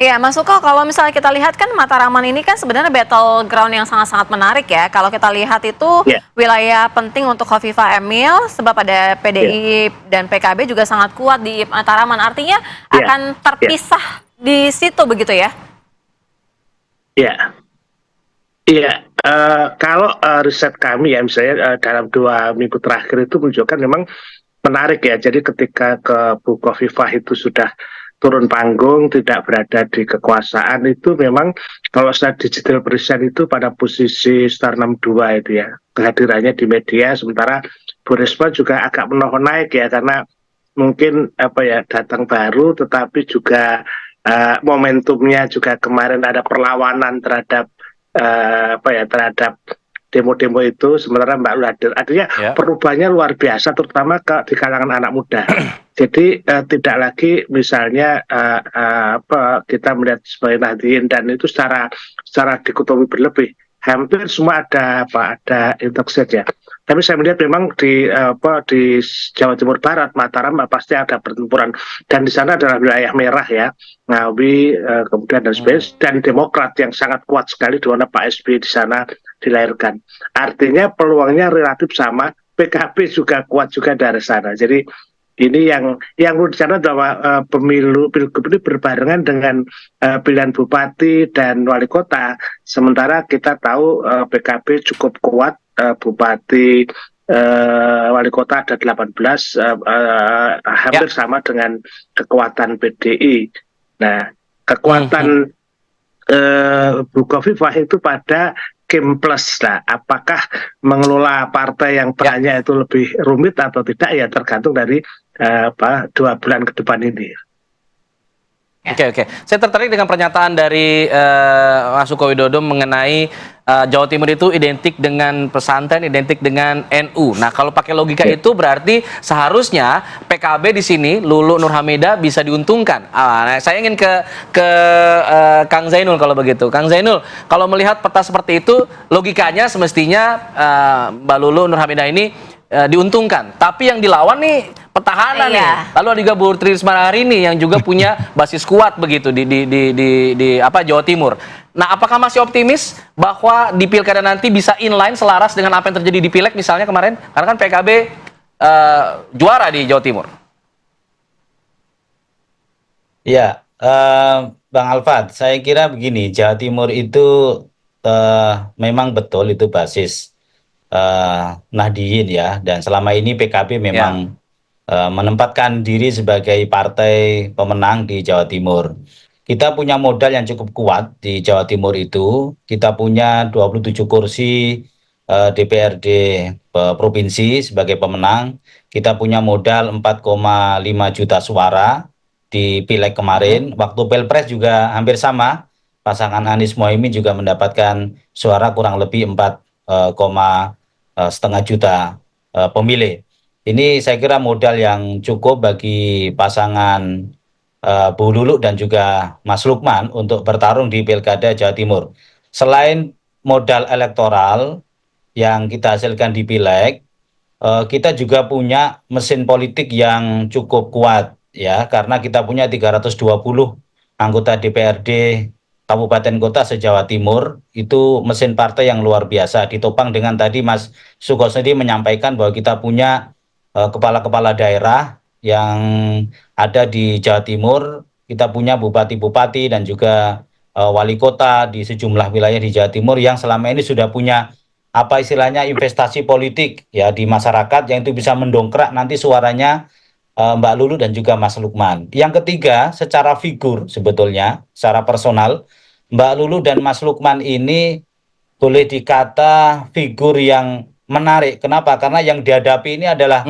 Iya, Mas Suko, kalau misalnya kita lihat kan Mataraman ini kan sebenarnya battleground yang sangat-sangat menarik ya. Kalau kita lihat itu wilayah penting untuk Khofifah Emil, sebab ada PDI dan PKB juga sangat kuat di Mataraman. Artinya akan terpisah di situ begitu ya? Iya, kalau riset kami ya, misalnya dalam 2 minggu terakhir itu menunjukkan memang menarik ya. Jadi ketika ke Bu Khofifah itu sudah turun panggung, tidak berada di kekuasaan, itu memang kalau saya digital present itu pada posisi star 62 itu ya, kehadirannya di media. Sementara Bu Risma juga agak menolak naik ya, karena mungkin datang baru, tetapi juga momentumnya juga kemarin ada perlawanan terhadap terhadap demo-demo itu, sementara Mbak Lula hadir. Artinya perubahannya luar biasa, terutama di kalangan anak muda. Jadi tidak lagi misalnya kita melihat sebagai Nahdiyin dan itu secara dikotomi berlebih. Hampir semua ada intersect ya. Tapi saya melihat memang di Jawa Timur Barat, Mataram pasti ada pertempuran, dan di sana adalah wilayah merah ya, Ngawi, kemudian dan sebagainya, dan Demokrat yang sangat kuat sekali, di mana Pak SBY di sana dilahirkan. Artinya peluangnya relatif sama, PKB juga kuat juga dari sana. Jadi ini yang perlu dicatat bahwa pilgub ini berbarengan dengan pilihan bupati dan wali kota. Sementara kita tahu PKB cukup kuat, bupati, wali kota ada 18, hampir sama dengan kekuatan PDI. Nah, kekuatan Bu Khofifah itu pada Kim Plus. Nah, apakah mengelola partai yang banyak itu lebih rumit atau tidak, ya tergantung dari 2 bulan ke depan ini. Oke. Saya tertarik dengan pernyataan dari Mas Suko Widodo mengenai Jawa Timur itu identik dengan pesantren, identik dengan NU. Nah, kalau pakai logika itu berarti seharusnya PKB di sini, Lulu Nur Hamidah, bisa diuntungkan. Nah, saya ingin ke Kang Zainul kalau begitu. Kang Zainul, kalau melihat peta seperti itu, logikanya semestinya Mbak Lulu Nur Hamidah ini diuntungkan. Tapi yang dilawan nih petahana nih. Lalu ada juga Bu Risma hari ini yang juga punya basis kuat begitu di Jawa Timur. Nah, apakah masih optimis bahwa di pilkada nanti bisa inline selaras dengan apa yang terjadi di Pileg misalnya kemarin? Karena kan PKB juara di Jawa Timur. Ya, Bang Alfat, saya kira begini, Jawa Timur itu memang betul itu basis Nahdiyin ya, dan selama ini PKB memang menempatkan diri sebagai partai pemenang di Jawa Timur. kita punya modal yang cukup kuat di Jawa Timur itu. Kita punya 27 kursi DPRD provinsi sebagai pemenang. Kita punya modal 4,5 juta suara di Pileg kemarin. Waktu Pilpres juga hampir sama. Pasangan Anies Mohaimin juga mendapatkan suara kurang lebih 4,5 juta pemilih. Ini saya kira modal yang cukup bagi pasangan Bu Lulu dan juga Mas Lukman untuk bertarung di Pilkada Jawa Timur. Selain modal elektoral yang kita hasilkan di Pileg, kita juga punya mesin politik yang cukup kuat ya, karena kita punya 320 anggota DPRD Kabupaten Kota se-Jawa Timur. Itu mesin partai yang luar biasa, ditopang dengan tadi Mas Sukosedi menyampaikan bahwa kita punya kepala-kepala daerah yang ada di Jawa Timur. Kita punya bupati-bupati dan juga wali kota di sejumlah wilayah di Jawa Timur yang selama ini sudah punya apa istilahnya investasi politik ya di masyarakat, yang itu bisa mendongkrak nanti suaranya Mbak Lulu dan juga Mas Lukman. Yang ketiga, secara figur sebetulnya, secara personal, Mbak Lulu dan Mas Lukman ini boleh dikata figur yang menarik. Kenapa? Karena yang dihadapi ini adalah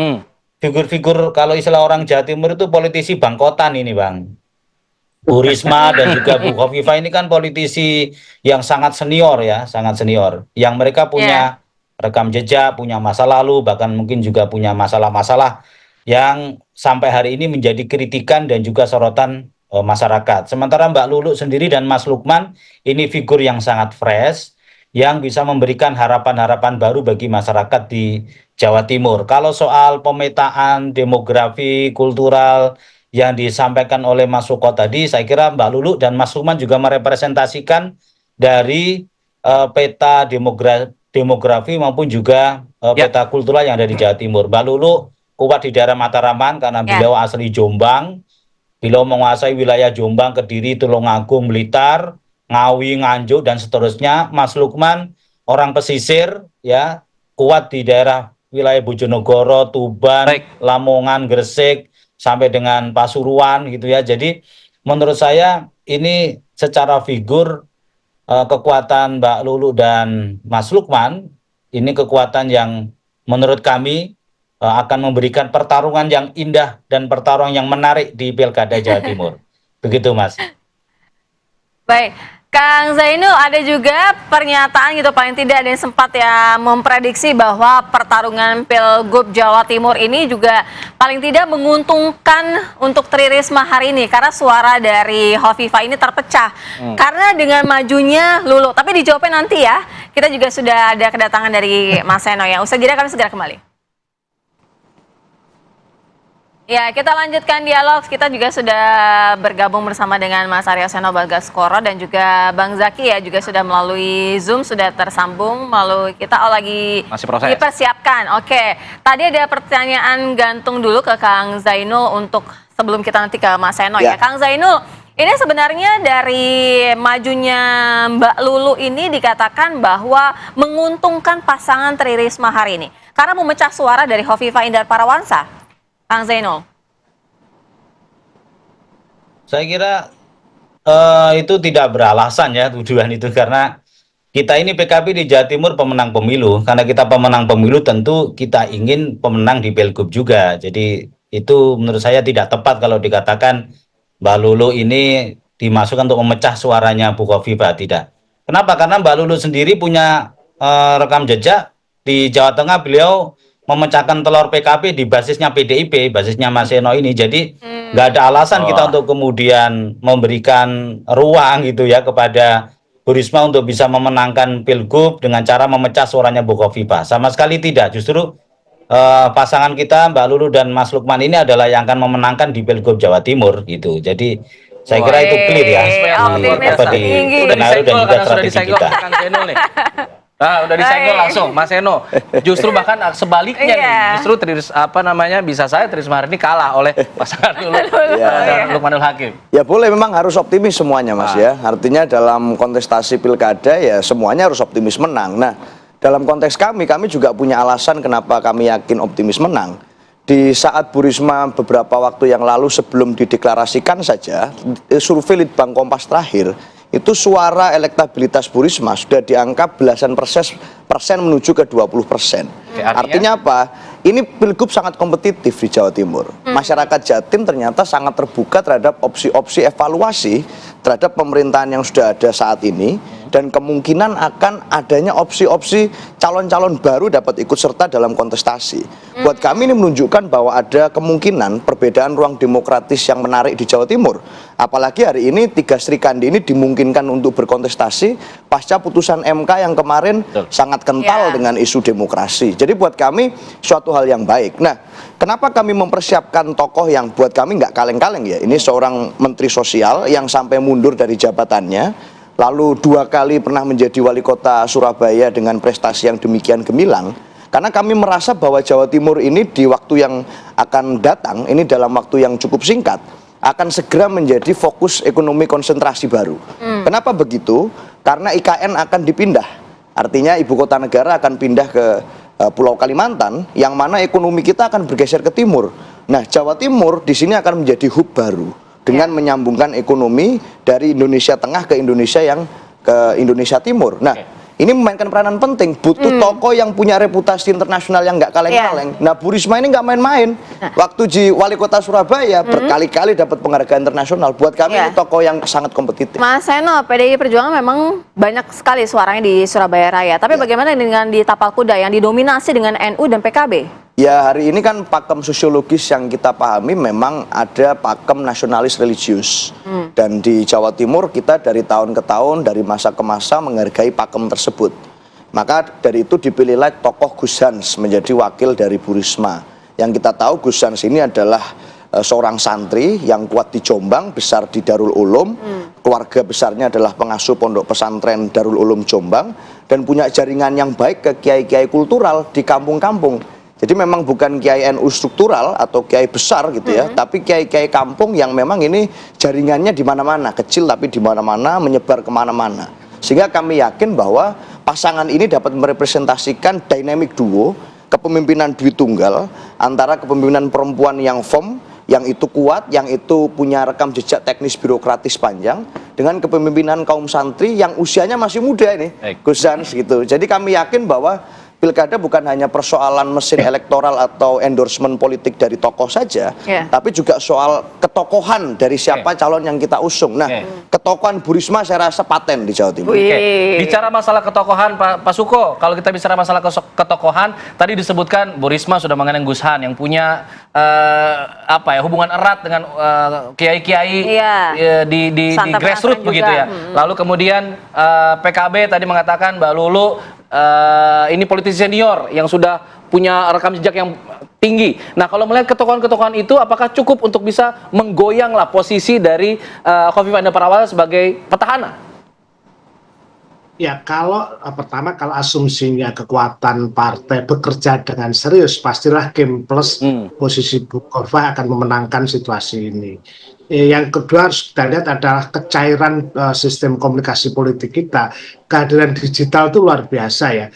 figur-figur, kalau istilah orang Jawa Timur itu politisi bangkotan ini, Bang. Bu Risma dan juga Bu Khofifa ini kan politisi yang sangat senior ya, sangat senior. Yang mereka punya rekam jejak, punya masa lalu, bahkan mungkin juga punya masalah-masalah yang sampai hari ini menjadi kritikan dan juga sorotan masyarakat. Sementara Mbak Lulu sendiri dan Mas Lukman ini figur yang sangat fresh, yang bisa memberikan harapan-harapan baru bagi masyarakat di Jawa Timur. Kalau soal pemetaan demografi, kultural yang disampaikan oleh Mas Suko tadi, saya kira Mbak Lulu dan Mas Lukman juga merepresentasikan dari peta demografi maupun juga peta kultural yang ada di Jawa Timur. Mbak Lulu kuat di daerah Mataraman karena beliau asli Jombang. Beliau menguasai wilayah Jombang, Kediri, Tulungagung, Blitar, Ngawi, Nganjuk dan seterusnya. Mas Lukman orang pesisir ya, kuat di daerah wilayah Bojonegoro, Tuban, Lamongan, Gresik sampai dengan Pasuruan gitu ya. Jadi menurut saya ini secara figur kekuatan Mbak Lulu dan Mas Lukman ini kekuatan yang menurut kami akan memberikan pertarungan yang indah dan pertarungan yang menarik di Pilkada Jawa Timur. Begitu, Mas. Baik, Kang Zainul, ada juga pernyataan gitu, paling tidak ada yang sempat ya memprediksi bahwa pertarungan Pilgub Jawa Timur ini juga paling tidak menguntungkan untuk Tri Risma hari ini, karena suara dari Khofifa ini terpecah karena dengan majunya Lulu. Tapi dijawabnya nanti ya, kita juga sudah ada kedatangan dari Mas Seno ya. Usai jeda kami segera kembali. Ya, kita lanjutkan dialog. Kita juga sudah bergabung bersama dengan Mas Aryo Seno Bagaskoro dan juga Bang Zaki ya, juga sudah melalui Zoom, sudah tersambung melalui kita. Lagi masih proses dipersiapkan. Oke, tadi ada pertanyaan gantung dulu ke Kang Zainul untuk sebelum kita nanti ke Mas Seno ya. Kang Zainul, ini sebenarnya dari majunya Mbak Lulu ini dikatakan bahwa menguntungkan pasangan Tri Risma hari ini karena memecah suara dari Khofifa Indar Parawansa. Kang Zainul, saya kira itu tidak beralasan ya tuduhan itu, karena kita ini PKB di Jawa Timur pemenang pemilu. Karena kita pemenang pemilu tentu kita ingin pemenang di Pilgub juga. Jadi itu menurut saya tidak tepat kalau dikatakan Mbak Lulu ini dimasukkan untuk memecah suaranya Bu Khofifa. Tidak. Kenapa? Karena Mbak Lulu sendiri punya rekam jejak di Jawa Tengah. Beliau memecahkan telur PKB di basisnya PDIP, basisnya Mas Seno ini. Jadi nggak ada alasan kita untuk kemudian memberikan ruang gitu ya kepada Bu Risma untuk bisa memenangkan Pilgub dengan cara memecah suaranya Bu Khofifa. Sama sekali tidak. Justru pasangan kita Mbak Lulu dan Mas Lukman ini adalah yang akan memenangkan di Pilgub Jawa Timur gitu. Jadi saya kira itu clear ya di Benaru dan juga strategi kita. Udah disenggol langsung, Mas Seno. Justru bahkan sebaliknya nih, justru bisa saya Tri Risma hari ini kalah oleh pasangan Lulu dan Lukmanul Hakim. Ya boleh, memang harus optimis semuanya Mas ya. Artinya dalam kontestasi pilkada ya semuanya harus optimis menang. Nah dalam konteks kami juga punya alasan kenapa kami yakin optimis menang. di saat Bu Risma beberapa waktu yang lalu sebelum dideklarasikan saja, survei Litbang Kompas terakhir, itu suara elektabilitas Bu Risma sudah di angka belasan persen menuju ke 20%. Artinya apa? Ini pilgub sangat kompetitif di Jawa Timur. Masyarakat Jatim ternyata sangat terbuka terhadap opsi-opsi evaluasi terhadap pemerintahan yang sudah ada saat ini, dan kemungkinan akan adanya opsi-opsi calon-calon baru dapat ikut serta dalam kontestasi. Buat kami ini menunjukkan bahwa ada kemungkinan perbedaan ruang demokratis yang menarik di Jawa Timur. Apalagi hari ini 3 Sri Kandi ini dimungkinkan untuk berkontestasi pasca putusan MK yang kemarin sangat kental dengan isu demokrasi. Jadi buat kami suatu hal yang baik. Nah, kenapa kami mempersiapkan tokoh yang buat kami nggak kaleng-kaleng ya? Ini seorang menteri sosial yang sampai mundur dari jabatannya, lalu 2 kali pernah menjadi wali kota Surabaya dengan prestasi yang demikian gemilang. Karena kami merasa bahwa Jawa Timur ini di waktu yang akan datang, ini dalam waktu yang cukup singkat, akan segera menjadi fokus ekonomi konsentrasi baru. Kenapa begitu? Karena IKN akan dipindah. Artinya ibu kota negara akan pindah ke Pulau Kalimantan, yang mana ekonomi kita akan bergeser ke timur. Nah, Jawa Timur di sini akan menjadi hub baru dengan menyambungkan ekonomi dari Indonesia Tengah ke Indonesia yang ke Indonesia Timur. Nah, ini memainkan peranan penting. Butuh tokoh yang punya reputasi internasional yang nggak kaleng-kaleng. Nah, Bu Risma ini nggak main-main. Waktu di wali kota Surabaya berkali-kali dapat penghargaan internasional. Buat kami ini tokoh yang sangat kompetitif. Mas Seno, PDI Perjuangan memang banyak sekali suaranya di Surabaya Raya. Tapi bagaimana dengan di Tapal Kuda yang didominasi dengan NU dan PKB? Ya, hari ini kan pakem sosiologis yang kita pahami memang ada pakem nasionalis religius. Dan di Jawa Timur kita dari tahun ke tahun, dari masa ke masa menghargai pakem tersebut. Maka dari itu dipilihlah tokoh Gus Hans menjadi wakil dari Bu Risma. Yang kita tahu Gus Hans ini adalah seorang santri yang kuat di Jombang, besar di Darul Ulum. Keluarga besarnya adalah pengasuh pondok pesantren Darul Ulum Jombang, dan punya jaringan yang baik ke kiai-kiai kultural di kampung-kampung. Jadi memang bukan kiai NU struktural atau kiai besar gitu ya, tapi kiai-kiai kampung yang memang ini jaringannya di mana-mana, kecil tapi di mana-mana, menyebar kemana-mana. Sehingga kami yakin bahwa pasangan ini dapat merepresentasikan dynamic duo, kepemimpinan Dwi Tunggal, antara kepemimpinan perempuan yang firm, yang itu kuat, yang itu punya rekam jejak teknis birokratis panjang, dengan kepemimpinan kaum santri yang usianya masih muda ini, Gus Hans gitu. Jadi kami yakin bahwa pilkada bukan hanya persoalan mesin elektoral atau endorsement politik dari tokoh saja, tapi juga soal ketokohan dari siapa calon yang kita usung. Nah, ketokohan Bu Risma saya rasa paten di Jawa Timur. Bicara masalah ketokohan, Pak Suko, kalau kita bicara masalah ketokohan, tadi disebutkan Bu Risma sudah mengenang Gus Han yang punya hubungan erat dengan kiai-kiai di grassroots begitu ya. Lalu kemudian PKB tadi mengatakan Mbak Lulu ini politisi senior yang sudah punya rekam jejak yang tinggi. Nah, kalau melihat ketokohan-ketokohan itu, apakah cukup untuk bisa menggoyanglah posisi dari Khofifah Indar Parawansa sebagai petahana? Ya, kalau pertama kalau asumsinya kekuatan partai bekerja dengan serius, pastilah Kim plus posisi Bu Khofifah akan memenangkan situasi ini. Yang kedua harus kita lihat adalah kecairan sistem komunikasi politik kita. Kehadiran digital itu luar biasa ya.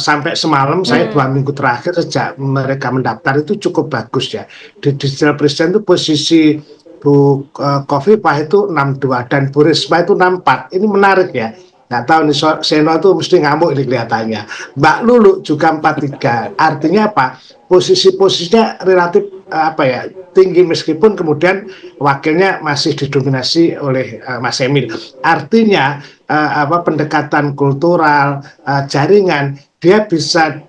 Sampai semalam saya 2 minggu terakhir sejak mereka mendaftar itu cukup bagus ya. Di digital presiden itu posisi Bu Khofifah itu 62 dan Bu Risma itu 64. Ini menarik ya. Nggak tahu nih, Seno itu mesti ngamuk ini kelihatannya. Mbak Lulu juga 43. Artinya apa? Posisi-posisinya relatif tinggi, meskipun kemudian wakilnya masih didominasi oleh Mas Emil. Artinya pendekatan kultural, jaringan dia bisa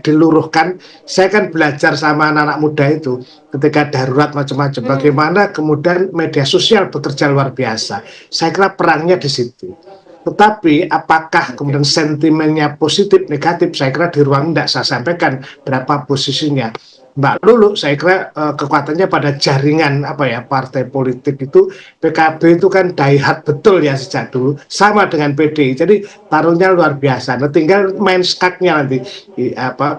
diluruhkan. Saya kan belajar sama anak-anak muda itu ketika darurat macam-macam, bagaimana kemudian media sosial bekerja luar biasa. Saya kira perangnya di situ. Tetapi apakah kemudian sentimennya positif, negatif, saya kira di ruang tidak saya sampaikan berapa posisinya. Mbak Lulu, saya kira kekuatannya pada jaringan partai politik itu. PKB itu kan die-hard betul ya sejak dulu, sama dengan PDI. Jadi taruhnya luar biasa. Nah, tinggal main skaknya nanti,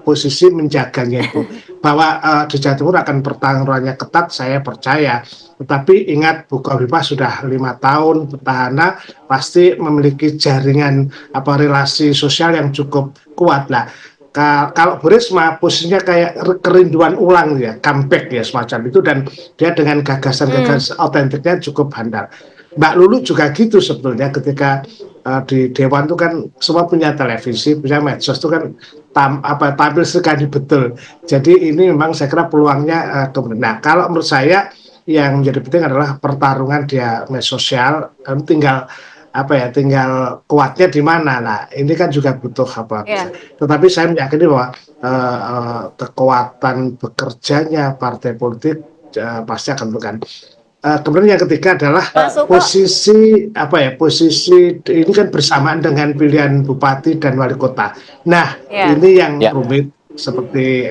posisi menjaganya itu. Bahwa di Jawa Timur akan pertarungannya ketat, saya percaya. Tetapi ingat, Bu Khofifah sudah 5 tahun petahana, pasti memiliki jaringan relasi sosial yang cukup kuat lah. Kalau Bu Risma posisinya kayak kerinduan ulang ya, comeback ya semacam itu, dan dia dengan gagasan-gagasan otentiknya cukup handal. Mbak Lulu juga gitu sebetulnya ketika di Dewan itu kan semua punya televisi, punya medsos itu kan tampil sekali betul. Jadi ini memang saya kira peluangnya kemudian. Nah, kalau menurut saya yang menjadi penting adalah pertarungan dia media sosial, tinggal tinggal kuatnya di mana. Nah, ini kan juga butuh Tetapi saya meyakini bahwa kekuatan bekerjanya partai politik pasti akan menentukan. Kemudian yang ketiga adalah posisi ini kan bersamaan dengan pilihan bupati dan wali kota. Nah, ini yang rumit seperti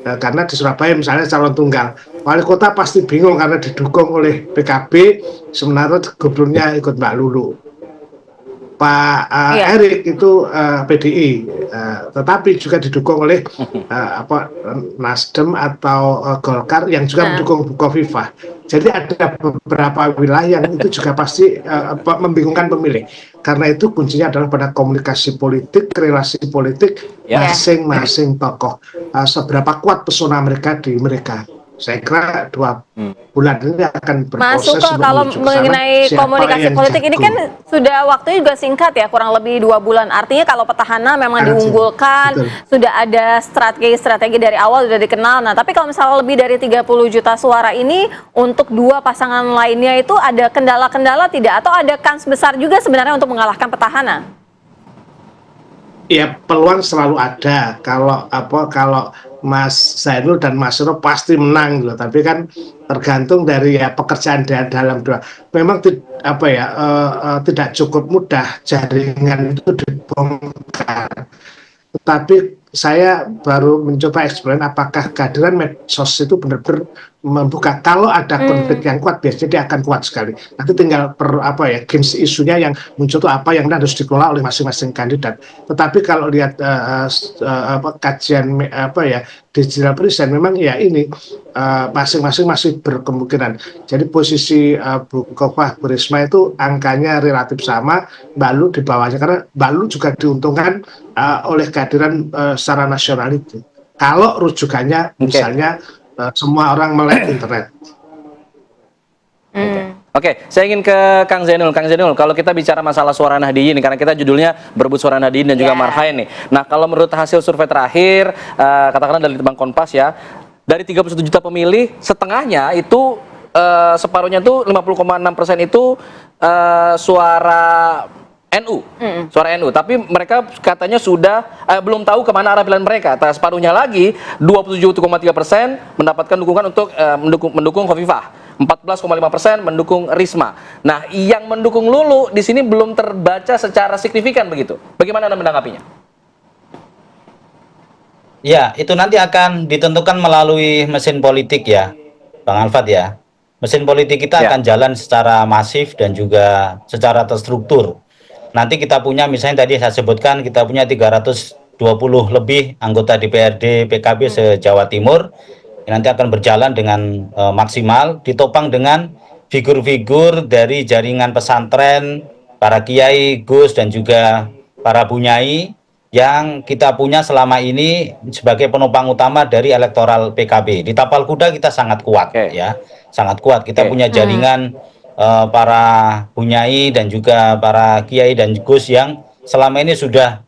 karena di Surabaya misalnya calon tunggal, wali kota pasti bingung karena didukung oleh PKB, sementara gubernurnya ikut Mbak Lulu. Pak Erik itu PDI, tetapi juga didukung oleh Nasdem atau Golkar yang juga mendukung Bukovifa. Jadi ada beberapa wilayah yang itu juga pasti membingungkan pemilih. Karena itu kuncinya adalah pada komunikasi politik, relasi politik masing-masing tokoh. Seberapa kuat pesona mereka di mereka. Saya kira 2 bulan ini akan berproses. Mas Suko, kalau mengenai komunikasi politik ini kan sudah waktunya juga singkat ya, kurang lebih 2 bulan. Artinya kalau petahana memang diunggulkan, sudah ada strategi dari awal sudah dikenal. Nah, tapi kalau misalnya lebih dari 30 juta suara ini untuk 2 pasangan lainnya itu ada kendala-kendala tidak? Atau ada kans besar juga sebenarnya untuk mengalahkan petahana? Ya, peluang selalu ada. Kalau Mas Zainul dan Mas Suro pasti menang gitu. Tapi kan tergantung dari pekerjaan dalam dua. Memang tidak cukup mudah jaringan itu dibongkar. Tetapi saya baru mencoba eksperimεν apakah kehadiran medsos itu benar-benar membuka. Kalau ada konflik yang kuat, biasanya dia akan kuat sekali. Nanti tinggal games isunya yang muncul itu apa yang harus dikelola oleh masing-masing kandidat. Tetapi kalau lihat kajian digital present, memang ini masing-masing masih berkemungkinan. Jadi posisi Bukovifa, Bu Risma itu angkanya relatif sama, Mbak Lulu di bawahnya karena Mbak Lulu juga diuntungkan oleh kehadiran secara nasional itu. Kalau rujukannya misalnya semua orang melek internet. Oke, saya ingin ke Kang Zainul. Kang Zainul, kalau kita bicara masalah suara Nahdliyin, karena kita judulnya berebut suara Nahdliyin dan juga Marhaen nih. Nah, kalau menurut hasil survei terakhir, katakanlah dari Litbang Kompas ya, dari 31 juta pemilih, setengahnya itu separuhnya tuh 50,6% itu suara NU, suara NU. Tapi mereka katanya sudah belum tahu kemana arah pilihan mereka. Separuhnya lagi 27,3% mendapatkan dukungan untuk mendukung Khofifah. 14,5% mendukung Risma. Nah, yang mendukung Lulu di sini belum terbaca secara signifikan begitu. Bagaimana Anda menanggapinya? Ya, itu nanti akan ditentukan melalui mesin politik ya, Bang Alfat ya. Mesin politik kita akan jalan secara masif dan juga secara terstruktur. Nanti kita punya, misalnya tadi saya sebutkan, kita punya 320 lebih anggota DPRD PKB se-Jawa Timur. Nanti akan berjalan dengan maksimal, ditopang dengan figur-figur dari jaringan pesantren, para kiai, gus, dan juga para bunyai yang kita punya selama ini sebagai penopang utama dari elektoral PKB. Di Tapal Kuda kita sangat kuat ya, sangat kuat. Kita punya jaringan para bunyai dan juga para kiai dan gus yang selama ini sudah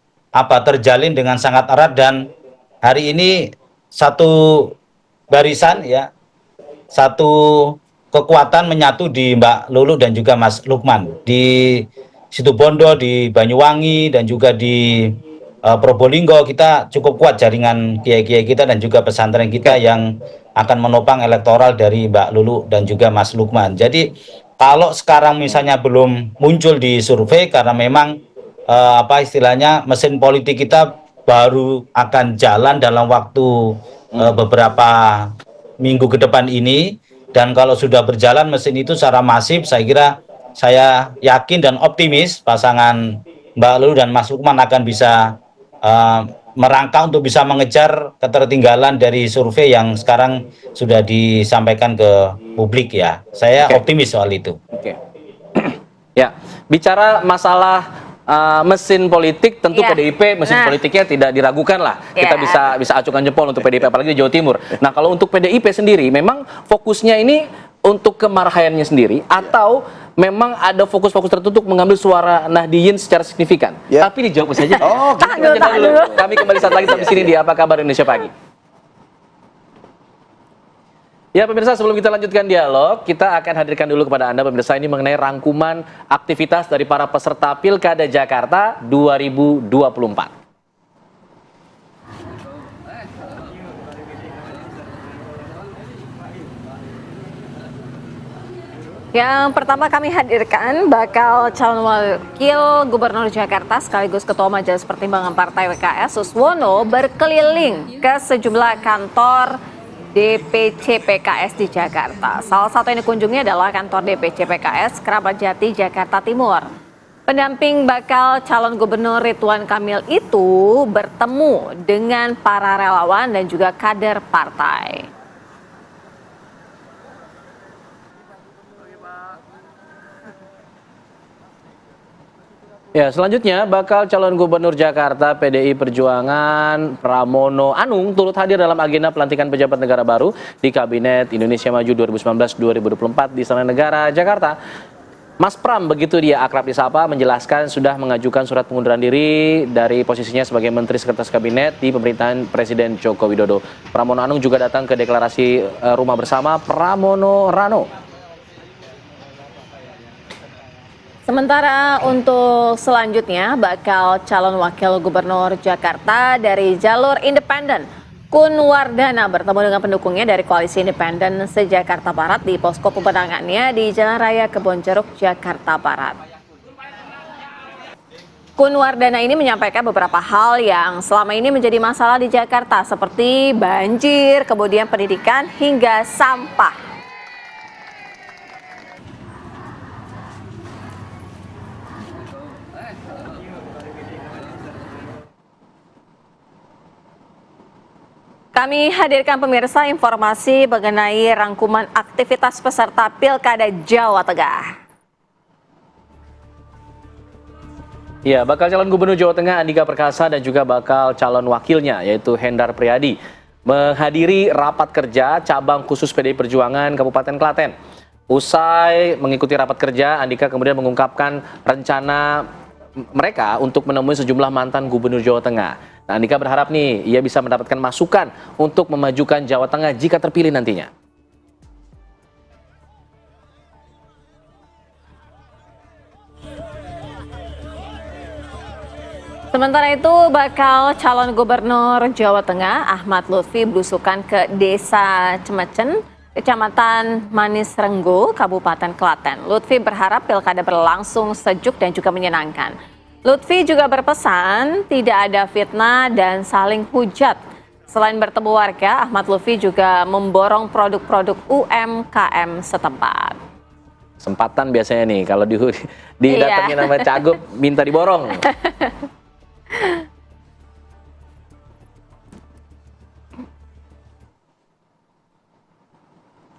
terjalin dengan sangat erat, dan hari ini satu barisan ya, satu kekuatan menyatu di Mbak Lulu dan juga Mas Lukman di Situbondo, di Banyuwangi, dan juga di Probolinggo. Kita cukup kuat jaringan kiai-kiai kita dan juga pesantren kita yang akan menopang elektoral dari Mbak Lulu dan juga Mas Lukman. Jadi kalau sekarang misalnya belum muncul di survei karena memang istilahnya mesin politik kita baru akan jalan dalam waktu beberapa minggu ke depan ini, dan kalau sudah berjalan mesin itu secara masif, saya yakin dan optimis pasangan Mbak Lulu dan Mas Lukman akan bisa merangkak untuk bisa mengejar ketertinggalan dari survei yang sekarang sudah disampaikan ke publik ya. Saya optimis soal itu. Ya, bicara masalah mesin politik, tentu PDIP mesin politiknya tidak diragukan lah. Kita bisa acungkan jempol untuk PDIP, apalagi di Jawa Timur. Nah, kalau untuk PDIP sendiri, memang fokusnya ini untuk kemarahannya sendiri, atau memang ada fokus-fokus tertutup mengambil suara Nahdliyin secara signifikan? Tapi dijawab saja. Kami kembali saat lagi di sini di Apa Kabar Indonesia Pagi. Ya pemirsa, sebelum kita lanjutkan dialog, kita akan hadirkan dulu kepada Anda pemirsa ini mengenai rangkuman aktivitas dari para peserta Pilkada Jakarta 2024. Yang pertama kami hadirkan bakal calon wakil gubernur Jakarta sekaligus ketua Majelis Pertimbangan Partai WKS Suswono berkeliling ke sejumlah kantor DPC PKS di Jakarta. Salah satu yang dikunjungi adalah kantor DPC PKS Keramat Jati, Jakarta Timur. Pendamping bakal calon gubernur Ridwan Kamil itu bertemu dengan para relawan dan juga kader partai. Ya, selanjutnya bakal calon gubernur Jakarta PDI Perjuangan Pramono Anung turut hadir dalam agenda pelantikan pejabat negara baru di Kabinet Indonesia Maju 2019-2024 di Istana Negara, Jakarta. Mas Pram, begitu dia akrab disapa, menjelaskan sudah mengajukan surat pengunduran diri dari posisinya sebagai Menteri Sekretaris Kabinet di pemerintahan Presiden Joko Widodo. Pramono Anung juga datang ke deklarasi rumah bersama Pramono Rano. Sementara untuk selanjutnya bakal calon wakil gubernur Jakarta dari jalur independen Kun Wardana bertemu dengan pendukungnya dari Koalisi Independen se-Jakarta Barat di posko pemenangannya di Jalan Raya Kebonjeruk, Jakarta Barat. Kun Wardana ini menyampaikan beberapa hal yang selama ini menjadi masalah di Jakarta seperti banjir, kemudian pendidikan hingga sampah. Kami hadirkan pemirsa informasi mengenai rangkuman aktivitas peserta Pilkada Jawa Tengah. Ya, bakal calon gubernur Jawa Tengah Andika Perkasa dan juga bakal calon wakilnya yaitu Hendar Priyadi menghadiri rapat kerja cabang khusus PDI Perjuangan Kabupaten Klaten. Usai mengikuti rapat kerja, Andika kemudian mengungkapkan rencana mereka untuk menemui sejumlah mantan gubernur Jawa Tengah. Nah, Andika berharap nih ia bisa mendapatkan masukan untuk memajukan Jawa Tengah jika terpilih nantinya. Sementara itu, bakal calon gubernur Jawa Tengah Ahmad Lutfi belusukan ke Desa Cemecen, Kecamatan Manis Renggo, Kabupaten Klaten. Lutfi berharap pilkada berlangsung sejuk dan juga menyenangkan. Lutfi juga berpesan tidak ada fitnah dan saling hujat. Selain bertemu warga, Ahmad Lutfi juga memborong produk-produk UMKM setempat. Kesempatan biasanya nih kalau didatengin sama cagup minta diborong.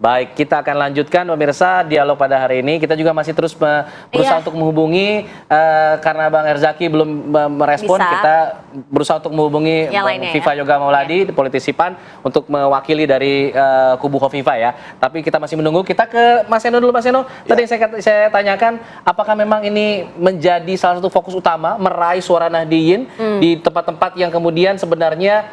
Baik, kita akan lanjutkan pemirsa dialog pada hari ini. Kita juga masih terus berusaha untuk menghubungi karena Bang Herzaki belum merespon. Kita berusaha untuk menghubungi Viva Yoga Mauladi, politisi PAN, untuk mewakili dari kubu Khofifa ya. Tapi kita masih menunggu. Kita ke Mas Eno dulu, Mas Eno. Tadi saya tanyakan, apakah memang ini menjadi salah satu fokus utama meraih suara Nahdliyin di tempat-tempat yang kemudian sebenarnya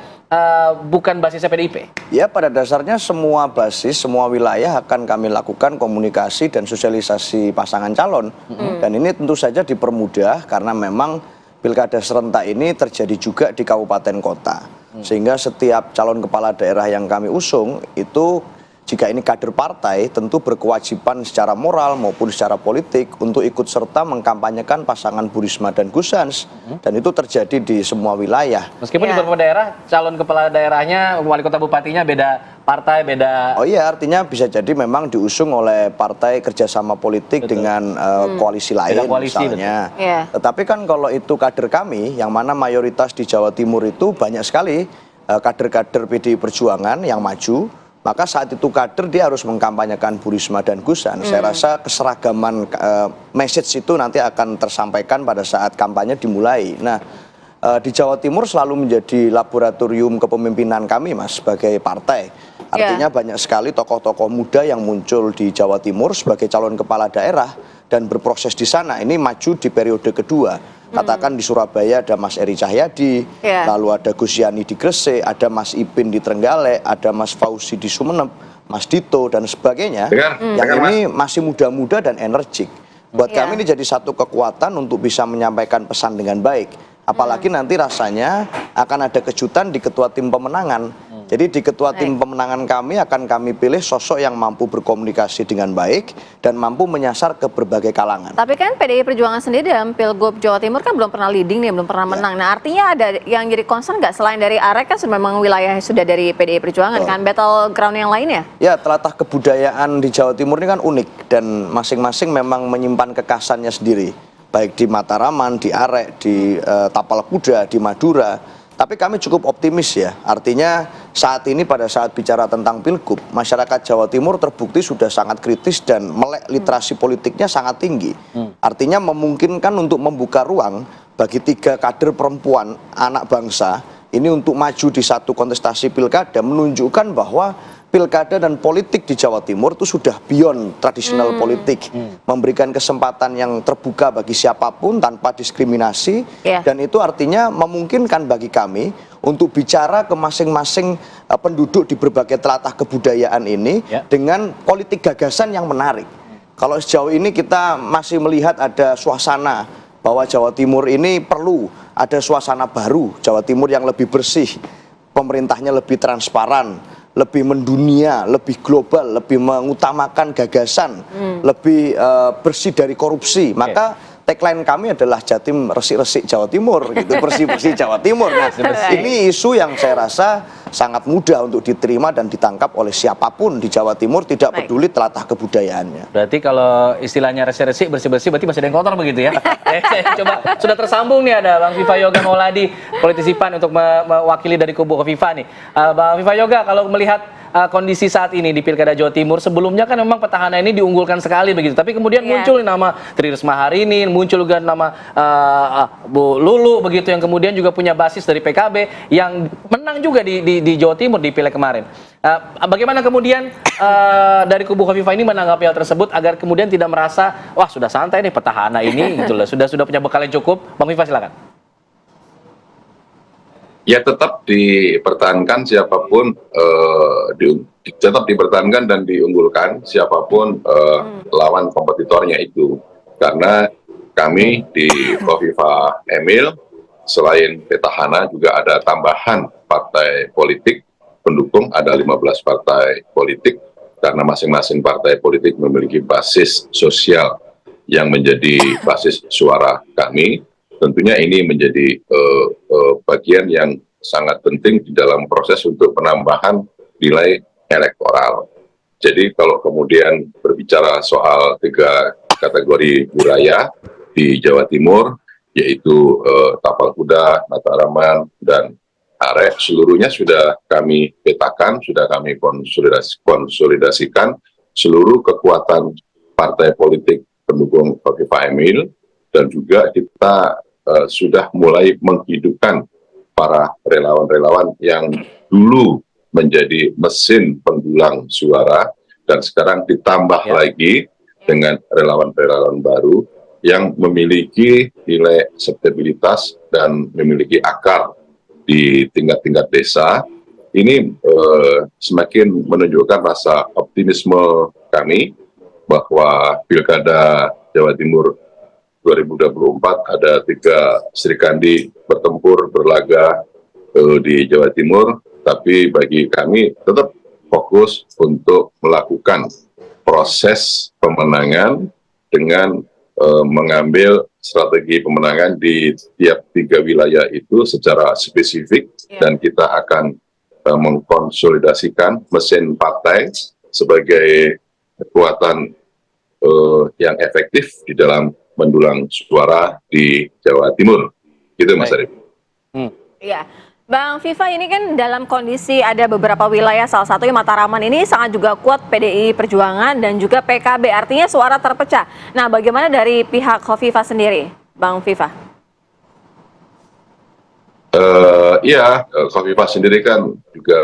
bukan basisnya PDIP? Ya, pada dasarnya semua basis, semua wilayah akan kami lakukan komunikasi dan sosialisasi pasangan calon. Dan ini tentu saja dipermudah karena memang pilkada serentak ini terjadi juga di kabupaten kota. Sehingga setiap calon kepala daerah yang kami usung itu jika ini kader partai tentu berkewajiban secara moral maupun secara politik untuk ikut serta mengkampanyekan pasangan Bu Risma dan Gus Hans. Dan itu terjadi di semua wilayah. Meskipun di beberapa daerah calon kepala daerahnya, wali kota bupatinya beda partai, beda. Oh iya, artinya bisa jadi memang diusung oleh partai kerjasama politik dengan koalisi lain misalnya. Tetapi kan kalau itu kader kami, yang mana mayoritas di Jawa Timur itu banyak sekali kader-kader PDI Perjuangan yang maju, maka saat itu kader dia harus mengkampanyekan Bu Risma dan Gus. Saya rasa keseragaman message itu nanti akan tersampaikan pada saat kampanye dimulai. Nah, di Jawa Timur selalu menjadi laboratorium kepemimpinan kami, Mas, sebagai partai. Artinya banyak sekali tokoh-tokoh muda yang muncul di Jawa Timur sebagai calon kepala daerah dan berproses di sana. Ini maju di periode kedua. Katakan di Surabaya ada Mas Eri Cahyadi, lalu ada Gus Yani di Gresik, ada Mas Ipin di Trenggalek, ada Mas Fauzi di Sumeneb, Mas Dito dan sebagainya. Yang ini masih muda-muda dan energik. Buat kami ini jadi satu kekuatan untuk bisa menyampaikan pesan dengan baik. Apalagi nanti rasanya akan ada kejutan di ketua tim pemenangan. Jadi di ketua tim pemenangan kami akan kami pilih sosok yang mampu berkomunikasi dengan baik dan mampu menyasar ke berbagai kalangan. Tapi kan PDI Perjuangan sendiri dalam Pilgub Jawa Timur kan belum pernah leading nih, belum pernah menang. Nah, artinya ada yang jadi concern nggak selain dari Arek kan memang wilayah sudah dari PDI Perjuangan kan, battleground yang lainnya? Ya, telatah kebudayaan di Jawa Timur ini kan unik dan masing-masing memang menyimpan kekhasannya sendiri. Baik di Mataraman, di Arek, di Tapal Kuda, di Madura. Tapi kami cukup optimis ya, artinya saat ini pada saat bicara tentang Pilgub, masyarakat Jawa Timur terbukti sudah sangat kritis dan melek literasi politiknya sangat tinggi. Artinya memungkinkan untuk membuka ruang bagi 3 kader perempuan anak bangsa ini untuk maju di satu kontestasi pilkada, menunjukkan bahwa pilkada dan politik di Jawa Timur itu sudah beyond tradisional politik, memberikan kesempatan yang terbuka bagi siapapun tanpa diskriminasi, dan itu artinya memungkinkan bagi kami untuk bicara ke masing-masing penduduk di berbagai telatah kebudayaan ini dengan politik gagasan yang menarik. Kalau sejauh ini kita masih melihat ada suasana bahwa Jawa Timur ini perlu ada suasana baru, Jawa Timur yang lebih bersih, pemerintahnya lebih transparan, lebih mendunia, lebih global, lebih mengutamakan gagasan, lebih bersih dari korupsi. Maka tagline kami adalah Jatim resik-resik Jawa Timur, gitu, bersih-bersih Jawa Timur. Nah, ini isu yang saya rasa sangat mudah untuk diterima dan ditangkap oleh siapapun di Jawa Timur, tidak peduli telatah kebudayaannya. Berarti kalau istilahnya resik-resik, bersih-bersih, berarti masih ada yang kotor begitu ya? Saya coba, sudah tersambung nih, ada Bang Viva Yoga Mauladi, politisi PAN untuk mewakili dari kubu Kofifa nih. Bang Viva Yoga, kalau melihat kondisi saat ini di Pilkada Jawa Timur, sebelumnya kan memang petahana ini diunggulkan sekali begitu, tapi kemudian muncul nama Tri Risma hari ini, muncul juga nama Bu Lulu begitu, yang kemudian juga punya basis dari PKB yang menang juga di Jawa Timur di Pileg kemarin. Bagaimana kemudian dari kubu Kofifa ini menanggapi hal tersebut agar kemudian tidak merasa wah sudah santai nih petahana ini gitu loh, sudah punya bekal yang cukup? Bang Viva silakan. Ya tetap dipertahankan siapapun, tetap dipertahankan dan diunggulkan siapapun lawan kompetitornya itu. Karena kami di Kofifa Emil selain petahana juga ada tambahan partai politik pendukung, ada 15 partai politik, karena masing-masing partai politik memiliki basis sosial yang menjadi basis suara kami. Tentunya ini menjadi bagian yang sangat penting di dalam proses untuk penambahan nilai elektoral. Jadi kalau kemudian berbicara soal 3 kategori wilayah di Jawa Timur, yaitu Tapal Kuda, Mataraman, dan Arek, seluruhnya sudah kami petakan, sudah kami konsolidasikan seluruh kekuatan partai politik pendukung Kofifa Emil, dan juga kita sudah mulai menghidupkan para relawan-relawan yang dulu menjadi mesin pendulang suara dan sekarang ditambah lagi dengan relawan-relawan baru yang memiliki nilai stabilitas dan memiliki akar di tingkat-tingkat desa. Ini semakin menunjukkan rasa optimisme kami bahwa Pilkada Jawa Timur 2024 ada 3 Serikandi bertempur berlaga di Jawa Timur, tapi bagi kami tetap fokus untuk melakukan proses pemenangan dengan mengambil strategi pemenangan di tiap 3 wilayah itu secara spesifik, dan kita akan mengkonsolidasikan mesin partai sebagai kekuatan yang efektif di dalam mendulang suara di Jawa Timur. Gitu Mas Arif. Iya. Bang Viva, ini kan dalam kondisi ada beberapa wilayah, salah satunya Mataraman ini sangat juga kuat PDI Perjuangan dan juga PKB, artinya suara terpecah. Nah, bagaimana dari pihak Khofifah sendiri, Bang Viva? Iya, Khofifah sendiri kan juga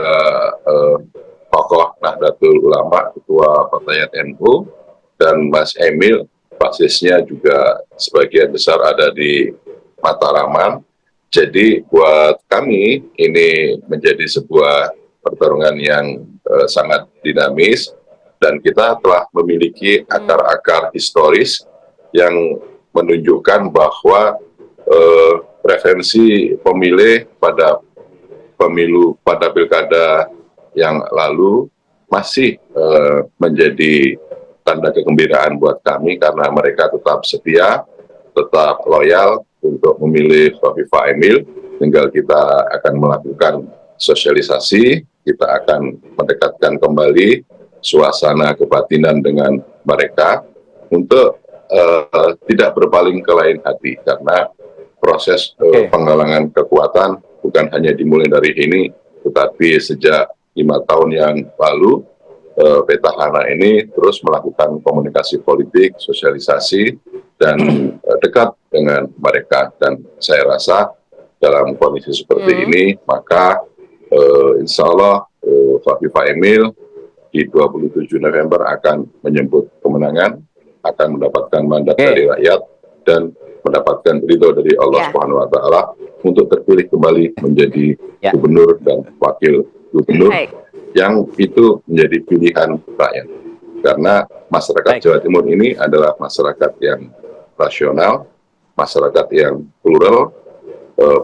tokoh Nahdlatul Ulama, Ketua Partai NU, dan Mas Emil, basisnya juga sebagian besar ada di Mataraman. Jadi buat kami ini menjadi sebuah pertarungan yang sangat dinamis, dan kita telah memiliki akar-akar historis yang menunjukkan bahwa preferensi pemilih pada pilkada yang lalu masih menjadi tanda kegembiraan buat kami karena mereka tetap setia, tetap loyal untuk memilih Khofifah Emil. Tinggal kita akan melakukan sosialisasi, kita akan mendekatkan kembali suasana kebatinan dengan mereka untuk tidak berpaling ke lain hati, karena proses penggalangan kekuatan bukan hanya dimulai dari ini, tetapi sejak 5 tahun yang lalu petahana ini terus melakukan komunikasi politik, sosialisasi, dan dekat dengan mereka. Dan saya rasa dalam kondisi seperti ini, maka insya Allah Khofifah Emil di 27 November akan menyebut kemenangan, akan mendapatkan mandat dari rakyat, dan mendapatkan ridho dari Allah Subhanahu wa Ta'ala untuk terpilih kembali menjadi gubernur dan wakil gubernur, yang itu menjadi pilihan rakyat. Karena masyarakat Jawa Timur ini adalah masyarakat yang rasional, masyarakat yang plural,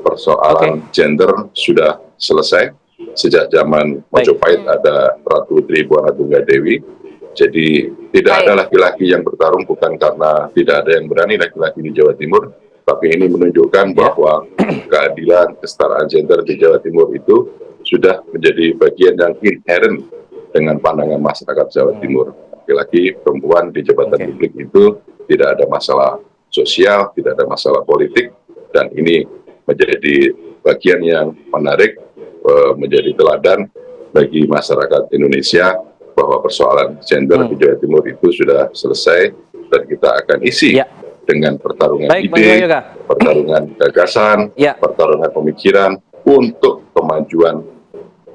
persoalan gender sudah selesai. Sejak zaman Majapahit ada Ratu Tribuana Tunggadewi. Jadi tidak ada laki-laki yang bertarung bukan karena tidak ada yang berani laki-laki di Jawa Timur, tapi ini menunjukkan bahwa keadilan, kesetaraan gender di Jawa Timur itu sudah menjadi bagian yang inherent dengan pandangan masyarakat Jawa Timur. Laki-laki, perempuan di jabatan publik itu tidak ada masalah sosial, tidak ada masalah politik, dan ini menjadi bagian yang menarik, menjadi teladan bagi masyarakat Indonesia bahwa persoalan gender di Jawa Timur itu sudah selesai, dan kita akan isi dengan pertarungan ide, pertarungan gagasan, pertarungan pemikiran untuk kemajuan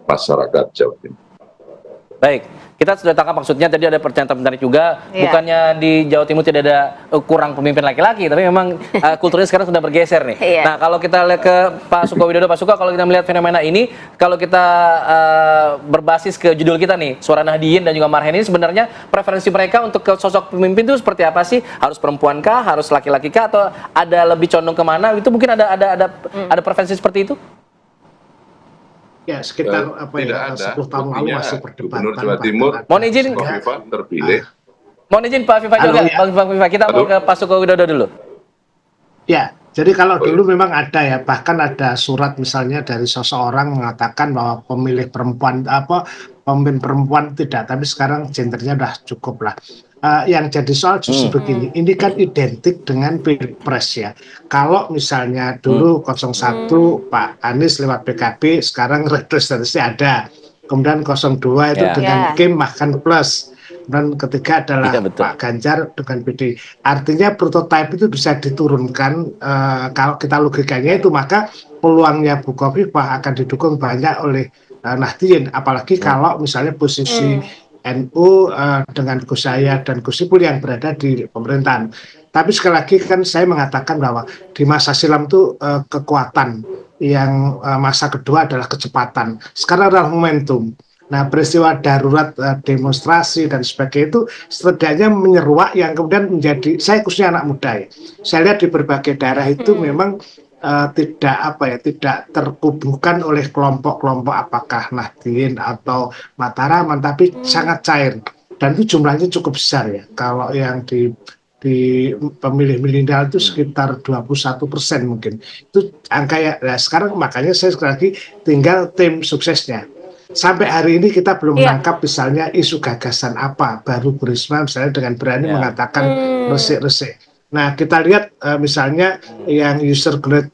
masyarakat Jawa Timur. Baik, kita sudah tangkap maksudnya. Tadi ada pernyataan menarik juga, bukannya di Jawa Timur tidak ada kurang pemimpin laki-laki, tapi memang kulturnya sekarang sudah bergeser nih. Nah, kalau kita lihat ke Pak Suko Widodo, Pak Suko, kalau kita melihat fenomena ini, kalau kita berbasis ke judul kita nih, Suara Nahdliyin dan juga Marhen, ini sebenarnya preferensi mereka untuk ke sosok pemimpin itu seperti apa sih? Harus perempuan kah? Harus laki-laki kah? Atau ada lebih condong kemana? Itu mungkin ada preferensi seperti itu? Ya, sekitar 10 tahun lalu masih perdebatan. Gubernur Jawa Timur, mohon izin Khofifah terpilih. Mohon izin Pak Viva juga, Bang Viva, kita mau ke Pak Suko Widodo dulu. Ya, jadi kalau dulu memang ada ya, bahkan ada surat misalnya dari seseorang mengatakan bahwa pemilih perempuan, pemimpin perempuan tidak, tapi sekarang gendernya udah cukup lah. Yang jadi soal justru begini, ini kan identik dengan Pilpres ya. Kalau misalnya dulu 01 Pak Anies lewat PKB, sekarang representasi ada. Kemudian 02 itu dengan Kim makan plus. Dan ketiga adalah Pak Ganjar dengan PD. Artinya prototipe itu bisa diturunkan, kalau kita logikanya itu, maka peluangnya Bu Khofifah akan didukung banyak oleh Nahdliyin. Apalagi kalau misalnya posisi NU dengan Gus Yahya dan Gus Ipul yang berada di pemerintahan. Tapi sekali lagi kan saya mengatakan bahwa di masa silam itu kekuatan, yang masa kedua adalah kecepatan. Sekarang adalah momentum. Nah, peristiwa darurat, demonstrasi dan sebagainya itu setidaknya menyeruak yang kemudian menjadi, saya khususnya anak muda ya, saya lihat di berbagai daerah itu memang tidak terkubukan oleh kelompok-kelompok apakah Nahdliyin atau Mataraman, tapi sangat cair, dan itu jumlahnya cukup besar ya. Kalau yang di pemilih milenial itu sekitar 21% mungkin, itu angka ya. Nah, sekarang makanya saya sekali lagi tinggal tim suksesnya. Sampai hari ini kita belum menangkap misalnya isu gagasan apa baru Bu Risma misalnya dengan berani mengatakan resik-resik. Nah, kita lihat misalnya yang user grade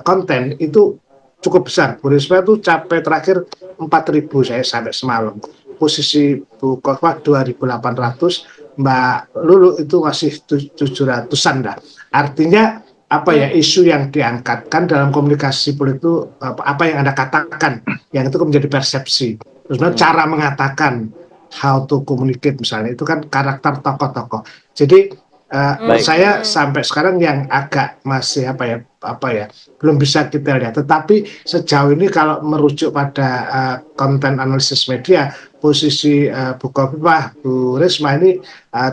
content itu cukup besar. Bu Risma itu capai terakhir 4.000 saya sampai semalam. Posisi Bu Khofifah 2.800, Mbak Lulu itu masih 700-an dah. Artinya apa ya, isu yang diangkatkan dalam komunikasi politik itu apa yang Anda katakan, yang itu menjadi persepsi. Terus cara mengatakan, how to communicate misalnya, itu kan karakter tokoh-tokoh. Jadi menurut saya sampai sekarang yang agak masih apa ya belum bisa kita lihat. Tetapi sejauh ini kalau merujuk pada konten analisis media, posisi Bu Khofifah, Bu Risma ini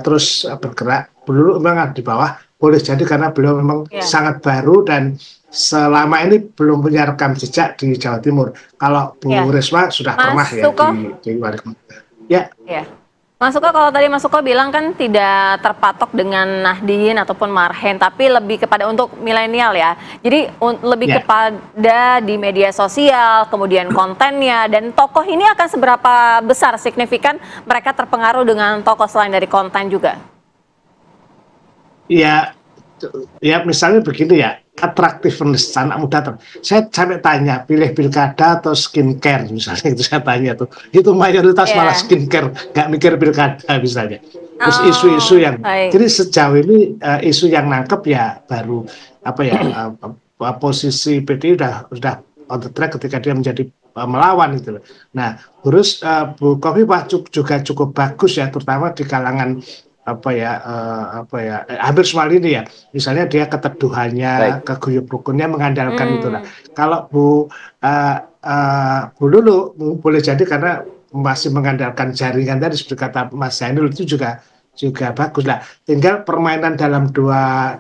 terus bergerak. Dulu memang di bawah, boleh jadi karena beliau memang sangat baru dan selama ini belum punya rekam jejak di Jawa Timur. Kalau Bu Risma sudah pernah ya di wali kota. Ya. Mas Suko, kalau tadi Mas Suko bilang kan tidak terpatok dengan Nahdien ataupun Marhen, tapi lebih kepada untuk milenial ya. Jadi lebih kepada di media sosial, kemudian kontennya, dan tokoh ini akan seberapa besar signifikan mereka terpengaruh dengan tokoh selain dari konten juga? Ya misalnya begini ya, attractiveness anak muda. Saya sampai tanya, pilih pilkada atau skincare misalnya, itu saya tanya tuh. Itu mayoritas malah skincare, nggak mikir pilkada misalnya. Terus isu-isu yang, jadi sejauh ini isu yang nangkep ya baru posisi PD udah on the track ketika dia menjadi melawan gitu. Nah, terus Bu Khofifah juga cukup bagus ya, terutama di kalangan hampir semua ini ya, misalnya dia keteduhannya, keguyup rukunnya mengandalkan itu lah. Kalau Bu Lulu boleh jadi karena masih mengandalkan jaringan tadi seperti kata Mas Zainul, itu juga bagus lah. Tinggal permainan dalam dua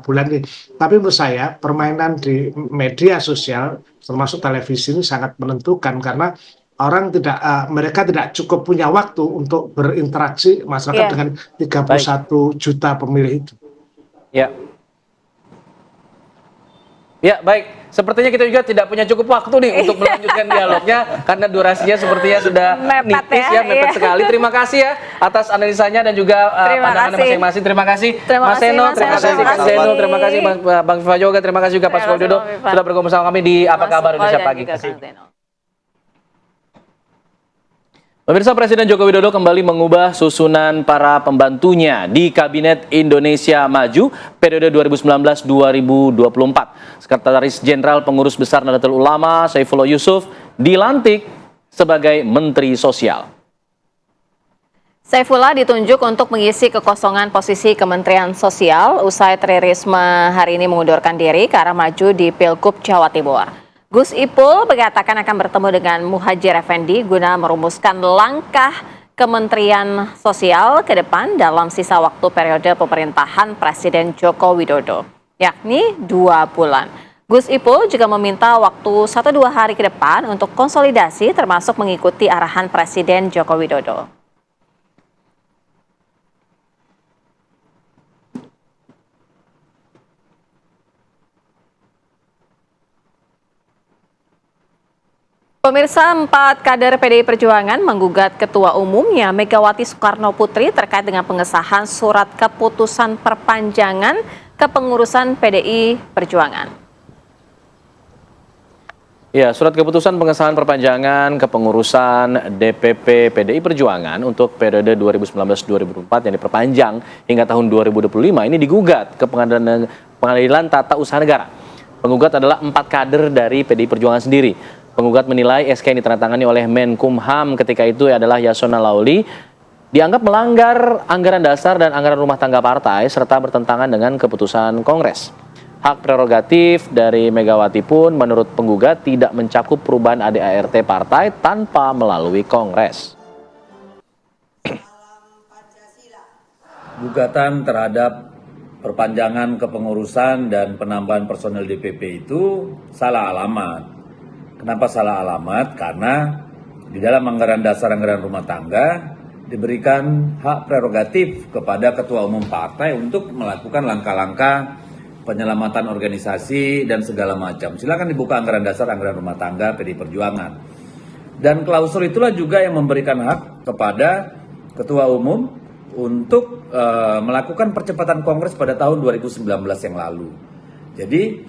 bulan ini. Tapi menurut saya permainan di media sosial termasuk televisi ini sangat menentukan, karena mereka tidak cukup punya waktu untuk berinteraksi masyarakat dengan 31 juta pemilih itu. Ya, baik. Sepertinya kita juga tidak punya cukup waktu nih untuk melanjutkan dialognya karena durasinya sepertinya sudah nipis mepet sekali. Terima kasih ya atas analisanya dan juga pandangannya masing-masing. Terima kasih Mas Seno, terima kasih Kang Zainul, terima kasih Bang Viva juga, terima kasih juga Pak Suko Widodo sudah bergabung sama kami di Apa Kabar Indonesia Pagi. Pemirsa, Presiden Joko Widodo kembali mengubah susunan para pembantunya di Kabinet Indonesia Maju periode 2019-2024. Sekretaris Jenderal Pengurus Besar Nahdlatul Ulama Saifullah Yusuf dilantik sebagai Menteri Sosial. Saifullah ditunjuk untuk mengisi kekosongan posisi Kementerian Sosial usai Tri Risma hari ini mengundurkan diri karena maju di Pilgub Jawa Timur. Gus Ipul mengatakan akan bertemu dengan Muhadjir Effendi guna merumuskan langkah Kementerian Sosial ke depan dalam sisa waktu periode pemerintahan Presiden Joko Widodo, yakni 2 bulan. Gus Ipul juga meminta waktu 1-2 hari ke depan untuk konsolidasi termasuk mengikuti arahan Presiden Joko Widodo. Pemirsa, 4 kader PDI Perjuangan menggugat Ketua Umumnya Megawati Soekarno Putri terkait dengan pengesahan surat keputusan perpanjangan kepengurusan PDI Perjuangan. Ya, surat keputusan pengesahan perpanjangan kepengurusan DPP PDI Perjuangan untuk periode 2019-2024 yang diperpanjang hingga tahun 2025 ini digugat ke Pengadilan Tata Usaha Negara. Penggugat adalah 4 kader dari PDI Perjuangan sendiri. Penggugat menilai SK yang ditandatangani oleh Menkumham ketika itu adalah Yasona Lauli dianggap melanggar anggaran dasar dan anggaran rumah tangga partai serta bertentangan dengan keputusan Kongres. Hak prerogatif dari Megawati pun menurut penggugat tidak mencakup perubahan ADART partai tanpa melalui Kongres. Gugatan terhadap perpanjangan kepengurusan dan penambahan personel DPP itu salah alamat. Kenapa salah alamat? Karena di dalam anggaran dasar anggaran rumah tangga diberikan hak prerogatif kepada Ketua Umum Partai untuk melakukan langkah-langkah penyelamatan organisasi dan segala macam. Silakan dibuka anggaran dasar anggaran rumah tangga PDI Perjuangan. Dan klausul itulah juga yang memberikan hak kepada Ketua Umum untuk melakukan percepatan Kongres pada tahun 2019 yang lalu. Jadi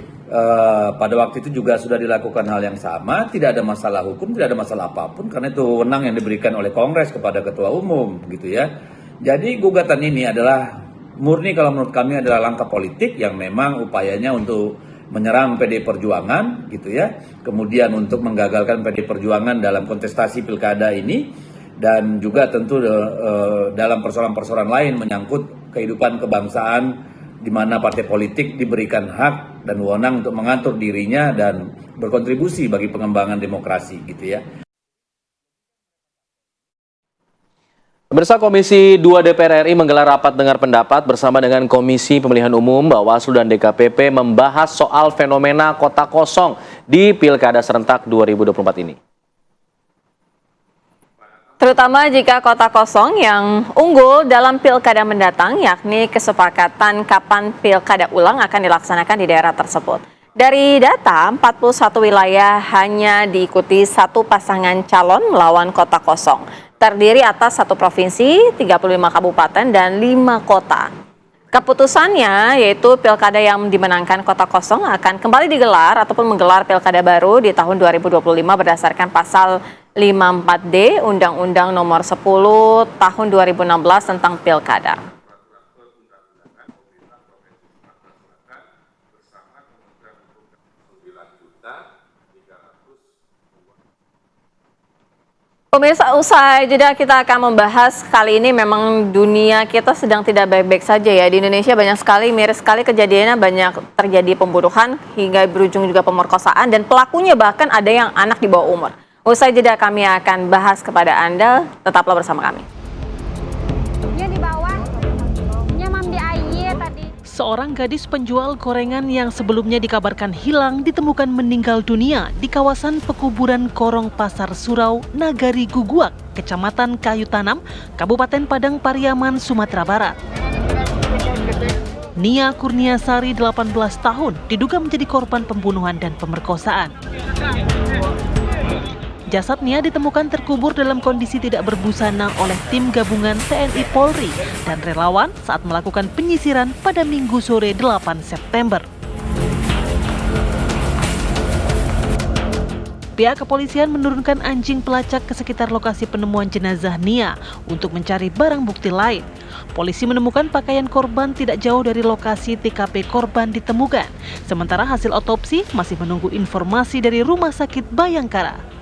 pada waktu itu juga sudah dilakukan hal yang sama, tidak ada masalah hukum, tidak ada masalah apapun, karena itu wewenang yang diberikan oleh Kongres kepada Ketua Umum, gitu ya. Jadi gugatan ini adalah murni, kalau menurut kami, adalah langkah politik yang memang upayanya untuk menyerang PD Perjuangan, gitu ya. Kemudian untuk menggagalkan PD Perjuangan dalam kontestasi pilkada ini, dan juga tentu dalam persoalan-persoalan lain menyangkut kehidupan kebangsaan, di mana partai politik diberikan hak dan wewenang untuk mengatur dirinya dan berkontribusi bagi pengembangan demokrasi, gitu ya. Pemirsa, Komisi 2 DPR RI menggelar rapat dengar pendapat bersama dengan Komisi Pemilihan Umum, Bawaslu, dan DKPP membahas soal fenomena kota kosong di Pilkada Serentak 2024 ini. Terutama jika kota kosong yang unggul dalam pilkada mendatang, yakni kesepakatan kapan pilkada ulang akan dilaksanakan di daerah tersebut. Dari data, 41 wilayah hanya diikuti satu pasangan calon melawan kota kosong. Terdiri atas satu provinsi, 35 kabupaten, dan 5 kota. Keputusannya yaitu pilkada yang dimenangkan kota kosong akan kembali digelar ataupun menggelar pilkada baru di tahun 2025 berdasarkan pasal 54D Undang-Undang Nomor 10 Tahun 2016 tentang Pilkada. Pemirsa, usai jeda kita akan membahas kali ini memang dunia kita sedang tidak baik-baik saja ya. Di Indonesia banyak sekali, miris sekali kejadiannya, banyak terjadi pembunuhan hingga berujung juga pemerkosaan dan pelakunya bahkan ada yang anak di bawah umur. Usai jeda kami akan bahas kepada Anda, tetaplah bersama kami. Dia di bawah, dia mandi air tadi. Seorang gadis penjual gorengan yang sebelumnya dikabarkan hilang ditemukan meninggal dunia di kawasan pekuburan Korong Pasar Surau, Nagari Guguak, Kecamatan Kayu Tanam, Kabupaten Padang Pariaman, Sumatera Barat. Nia Kurniasari, 18 tahun, diduga menjadi korban pembunuhan dan pemerkosaan. Jasad Nia ditemukan terkubur dalam kondisi tidak berbusana oleh tim gabungan TNI Polri dan relawan saat melakukan penyisiran pada Minggu sore 8 September. Pihak kepolisian menurunkan anjing pelacak ke sekitar lokasi penemuan jenazah Nia untuk mencari barang bukti lain. Polisi menemukan pakaian korban tidak jauh dari lokasi TKP korban ditemukan. Sementara hasil otopsi masih menunggu informasi dari Rumah Sakit Bayangkara.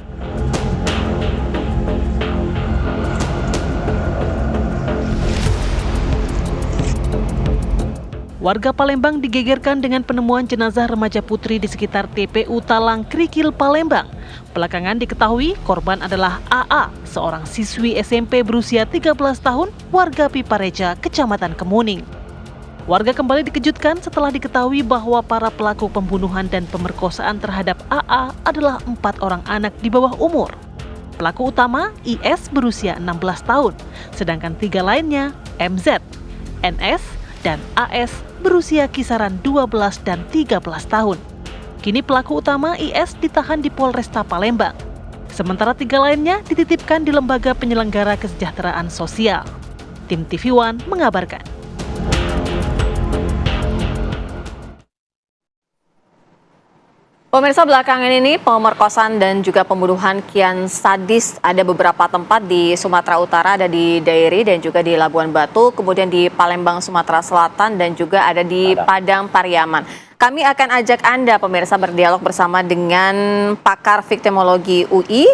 Warga Palembang digegerkan dengan penemuan jenazah remaja putri di sekitar TPU Talang Krikil, Palembang. Belakangan diketahui korban adalah AA, seorang siswi SMP berusia 13 tahun, warga Pipareja, Kecamatan Kemuning. Warga kembali dikejutkan setelah diketahui bahwa para pelaku pembunuhan dan pemerkosaan terhadap AA adalah 4 orang anak di bawah umur. Pelaku utama IS berusia 16 tahun, sedangkan 3 lainnya MZ, NS, dan AS berusia kisaran 12 dan 13 tahun. Kini pelaku utama IS ditahan di Polresta Palembang. Sementara 3 lainnya dititipkan di Lembaga Penyelenggara Kesejahteraan Sosial. Tim TV One mengabarkan. Pemirsa, belakangan ini pemerkosaan dan juga pembunuhan kian sadis ada beberapa tempat di Sumatera Utara, ada di Dairi dan juga di Labuan Batu, kemudian di Palembang, Sumatera Selatan, dan juga ada di Padang Pariaman. Kami akan ajak Anda, pemirsa, berdialog bersama dengan pakar viktimologi UI,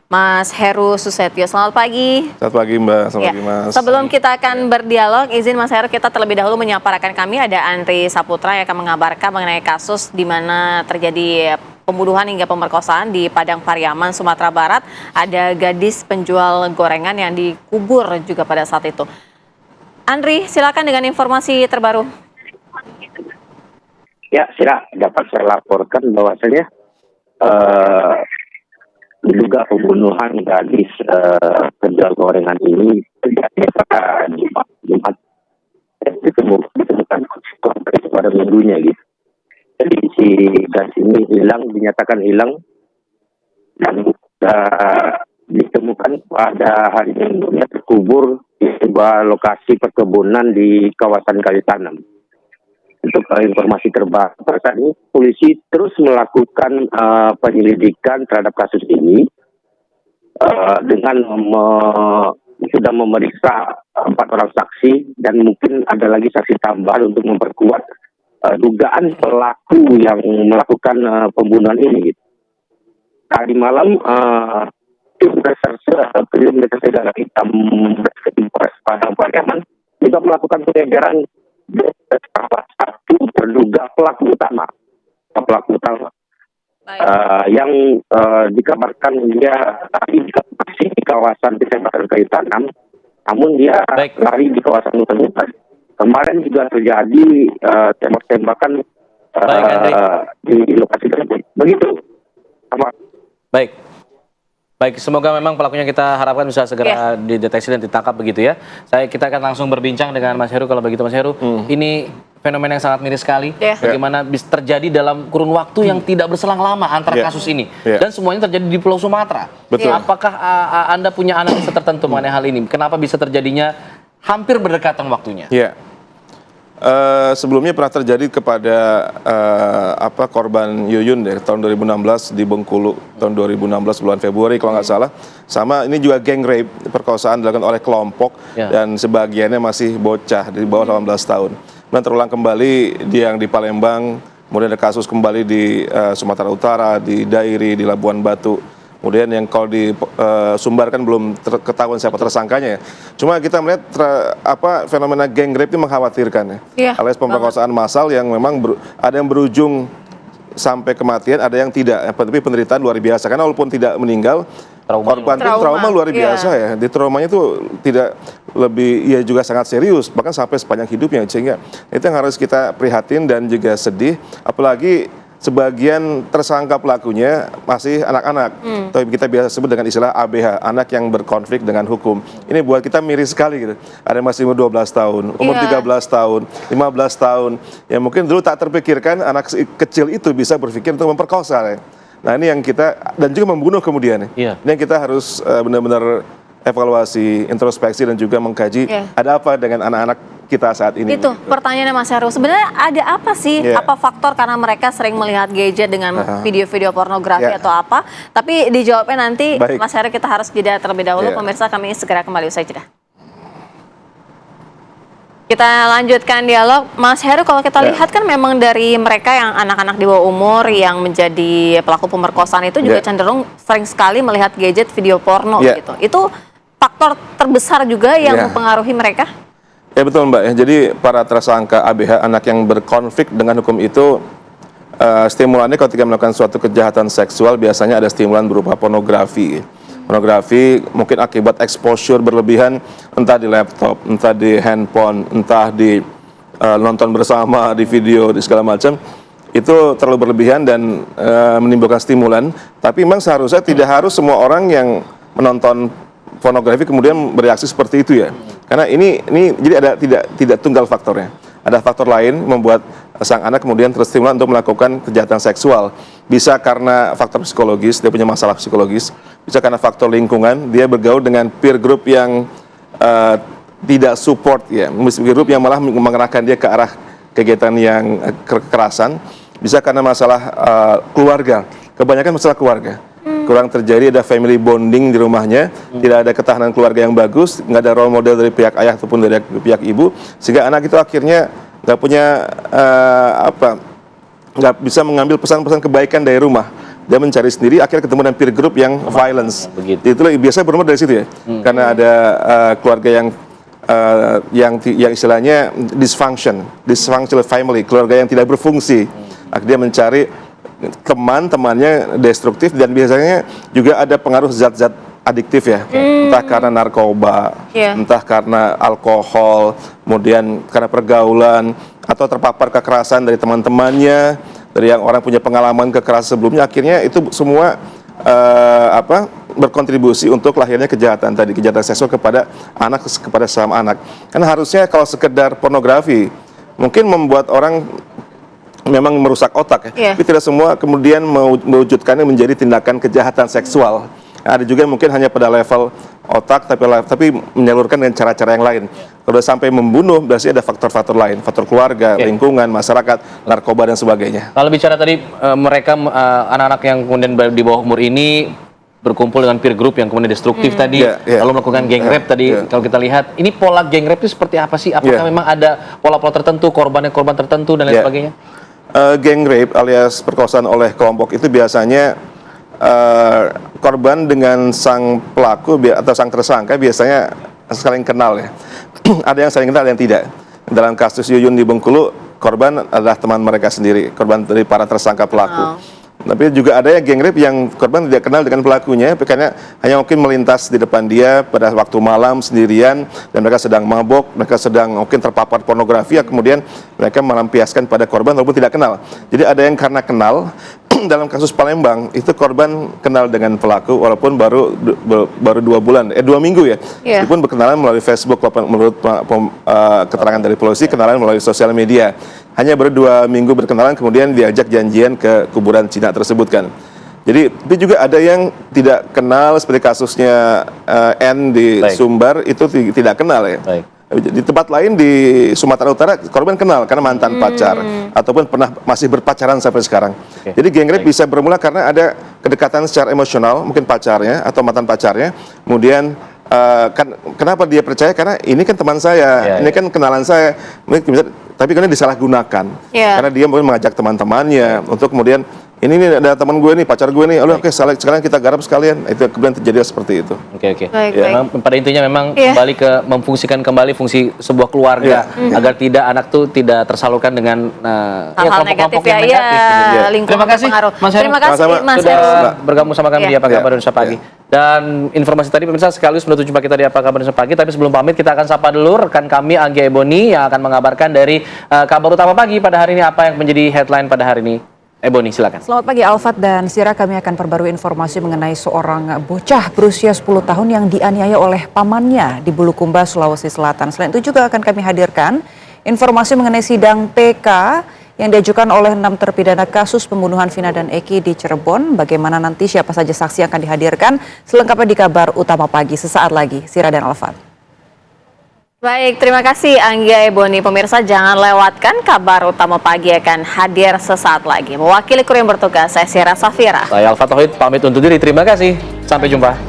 Mas Heru Susetio. Selamat pagi. Selamat pagi Mbak, selamat pagi Mas. Sebelum kita akan berdialog, izin Mas Heru kita terlebih dahulu menyapa rekan kami, ada Andri Saputra yang akan mengabarkan mengenai kasus di mana terjadi pembunuhan hingga pemerkosaan di Padang Pariaman, Sumatera Barat. Ada gadis penjual gorengan yang dikubur juga pada saat itu. Andri, silakan dengan informasi terbaru. Ya, dapat saya laporkan bahwasanya diduga pembunuhan gadis penjual gorengan ini terjadi pada Jumat. Ditemukan pada minggunya gitu. Jadi si gadis ini dinyatakan hilang dan ditemukan pada hari Minggunya terkubur di sebuah lokasi perkebunan di kawasan Kayu Tanam. untuk informasi terbaru saat ini polisi terus melakukan penyelidikan terhadap kasus ini dengan sudah memeriksa 4 orang saksi dan mungkin ada lagi saksi tambahan untuk memperkuat dugaan pelaku yang melakukan pembunuhan ini. Tadi malam tim reserse Daerah Hitam Polres Padang Pariaman juga melakukan pengejaran salah satu terduga pelaku utama yang dikabarkan dia tadi masih di kawasan Kecamatan Kayu Tanam, namun dia lari di kawasan Hutan. Kemarin juga terjadi tembak-tembakan di lokasi tersebut. Begitu. Baik, semoga memang pelakunya kita harapkan bisa segera dideteksi dan ditangkap begitu ya. Kita akan langsung berbincang dengan Mas Heru kalau begitu Mas Heru. Ini fenomena yang sangat miris sekali. Bagaimana bisa terjadi dalam kurun waktu yang tidak berselang lama antara kasus ini. Dan semuanya terjadi di Pulau Sumatera. Betul. Apakah Anda punya analisa tertentu mengenai hal ini? Kenapa bisa terjadinya hampir berdekatan waktunya? Iya. Sebelumnya pernah terjadi kepada korban Yuyun deh tahun 2016 di Bengkulu tahun 2016 bulan Februari kalau nggak salah. Sama ini juga gang rape, perkosaan dilakukan oleh kelompok dan sebagiannya masih bocah di bawah 18 tahun. Dan terulang kembali yang di Palembang, kemudian ada kasus kembali di Sumatera Utara, di Dairi, di Labuan Batu. Kemudian yang kalau disumbarkan belum ketahuan siapa tersangkanya ya. Cuma kita melihat fenomena gang rape ini mengkhawatirkan ya. Alias pemerkosaan massal yang memang ada yang berujung sampai kematian, ada yang tidak. Tapi penderitaan luar biasa karena walaupun tidak meninggal, korban trauma luar biasa ya. Di traumanya itu tidak lebih, ya juga sangat serius, bahkan sampai sepanjang hidupnya. Sehingga itu yang harus kita prihatin dan juga sedih, apalagi sebagian tersangka pelakunya masih anak-anak, atau kita biasa sebut dengan istilah ABH, anak yang berkonflik dengan hukum. Ini buat kita miris sekali gitu. Ada yang masih umur 12 tahun, umur 13 tahun, 15 tahun. Ya mungkin dulu tak terpikirkan anak kecil itu bisa berpikir untuk memperkosa ya. Nah ini yang kita, dan juga membunuh kemudian ya. Ini yang kita harus benar-benar evaluasi, introspeksi dan juga mengkaji ada apa dengan anak-anak kita saat ini. Itu pertanyaannya Mas Heru. Sebenarnya ada apa sih? Apa faktor karena mereka sering melihat gadget dengan video-video pornografi atau apa? Tapi dijawabnya nanti. Mas Heru, kita harus jeda terlebih dahulu. Pemirsa, kami segera kembali usai jeda. Kita lanjutkan dialog. Mas Heru, kalau kita lihat kan memang dari mereka yang anak-anak di bawah umur yang menjadi pelaku pemerkosaan itu juga cenderung sering sekali melihat gadget video porno gitu. Itu faktor terbesar juga yang mempengaruhi mereka? Ya betul Mbak ya, jadi para tersangka ABH, anak yang berkonflik dengan hukum itu, stimulannya ketika melakukan suatu kejahatan seksual biasanya ada stimulan berupa pornografi. Pornografi mungkin akibat exposure berlebihan, entah di laptop, entah di handphone, entah di nonton bersama, di video, di segala macam. Itu terlalu berlebihan dan menimbulkan stimulan. Tapi memang seharusnya tidak harus semua orang yang menonton pornografi kemudian bereaksi seperti itu ya. Karena ini jadi ada tidak tunggal faktornya. Ada faktor lain membuat sang anak kemudian terstimulan untuk melakukan kejahatan seksual. Bisa karena faktor psikologis, dia punya masalah psikologis. Bisa karena faktor lingkungan, dia bergaul dengan peer group yang tidak support ya. Peer group yang malah mengarahkan dia ke arah kegiatan yang kekerasan. Bisa karena masalah keluarga. Kebanyakan masalah keluarga. Kurang terjadi ada family bonding di rumahnya, tidak ada ketahanan keluarga yang bagus, nggak ada role model dari pihak ayah ataupun dari pihak ibu, sehingga anak itu akhirnya nggak punya nggak bisa mengambil pesan-pesan kebaikan dari rumah. Dia mencari sendiri, akhirnya ketemu dengan peer group yang violence. Itulah biasanya bermula dari situ ya, karena ada keluarga yang istilahnya dysfunctional family, keluarga yang tidak berfungsi. Akhirnya mencari teman-temannya destruktif dan biasanya juga ada pengaruh zat-zat adiktif ya, entah karena narkoba, entah karena alkohol, kemudian karena pergaulan atau terpapar kekerasan dari teman-temannya, dari yang orang punya pengalaman kekerasan sebelumnya, akhirnya itu semua berkontribusi untuk lahirnya kejahatan seksual kepada anak, kepada sesama anak. Karena harusnya kalau sekedar pornografi mungkin membuat orang memang merusak otak ya. Tapi tidak semua kemudian mewujudkannya menjadi tindakan kejahatan seksual. Ada juga yang mungkin hanya pada level otak, tapi menyalurkan dengan cara-cara yang lain. Kalau sampai membunuh, berarti ada faktor-faktor lain, faktor keluarga, lingkungan, masyarakat, narkoba dan sebagainya. Kalau bicara tadi mereka anak-anak yang kemudian di bawah umur ini berkumpul dengan peer group yang kemudian destruktif tadi, lalu melakukan geng rape tadi, kalau kita lihat, ini pola geng rape itu seperti apa sih? Apakah memang ada pola-pola tertentu, korban tertentu dan lain sebagainya? Geng rape alias perkosaan oleh kelompok itu biasanya korban dengan sang pelaku atau sang tersangka biasanya saling kenal ya. Ada yang saling kenal, ada yang tidak. Dalam kasus Yuyun di Bengkulu, korban adalah teman mereka sendiri, korban dari para tersangka pelaku. Tapi juga ada yang geng rape yang korban tidak kenal dengan pelakunya, karena hanya mungkin melintas di depan dia pada waktu malam sendirian, dan mereka sedang mabok, mereka sedang mungkin terpapar pornografi, kemudian mereka melampiaskan pada korban walaupun tidak kenal. Jadi ada yang karena kenal. Dalam kasus Palembang itu korban kenal dengan pelaku walaupun baru 2 bulan, 2 minggu ya. Meskipun berkenalan melalui Facebook, menurut keterangan dari polisi, kenalan melalui sosial media. Hanya baru 2 minggu berkenalan, kemudian diajak janjian ke kuburan Cina tersebut kan. Jadi tapi juga ada yang tidak kenal, seperti kasusnya N di Sumbar, itu tidak kenal ya. Di tempat lain di Sumatera Utara korban kenal karena mantan pacar ataupun pernah masih berpacaran sampai sekarang. Jadi geng rape bisa bermula karena ada kedekatan secara emosional, mungkin pacarnya atau mantan pacarnya. Kemudian kenapa dia percaya? Karena ini kan teman saya, ini kan kenalan saya. Tapi kemudian disalahgunakan karena dia mungkin mengajak teman-temannya untuk kemudian ini ada teman gue nih, pacar gue nih, oke sekarang kita garap sekalian. Itu kemudian terjadi seperti itu. Oke. Pada intinya memang kembali ke memfungsikan kembali fungsi sebuah keluarga agar tidak anak tuh tidak tersalurkan dengan hal-hal negatif yang negatif. Lingkungan Terima kasih berpengaruh. Mas Heru. Terima kasih Mas sudah Heru. bergabung sama kami di Apa Kabar Indonesia Pagi. Dan informasi tadi pemirsa sekaligus menutup jumpa kita di Apa Kabar Indonesia Pagi. Tapi sebelum pamit kita akan sapa dulu rekan kami Anggia Ebony yang akan mengabarkan dari kabar utama pagi pada hari ini, apa yang menjadi headline pada hari ini. Ebony, silakan. Selamat pagi Alfat dan Sira, kami akan perbarui informasi mengenai seorang bocah berusia 10 tahun yang dianiaya oleh pamannya di Bulukumba, Sulawesi Selatan. Selain itu juga akan kami hadirkan informasi mengenai sidang PK yang diajukan oleh 6 terpidana kasus pembunuhan Vina dan Eki di Cirebon. Bagaimana nanti, siapa saja saksi yang akan dihadirkan, selengkapnya di Kabar Utama Pagi sesaat lagi. Sira dan Alfat. Baik, terima kasih Anggia Ebony. Pemirsa jangan lewatkan Kabar Utama Pagi akan hadir sesaat lagi. Mewakili kru yang bertugas, saya Sira Safira. Saya Alfa Tauhid pamit undur diri. Terima kasih. Sampai jumpa.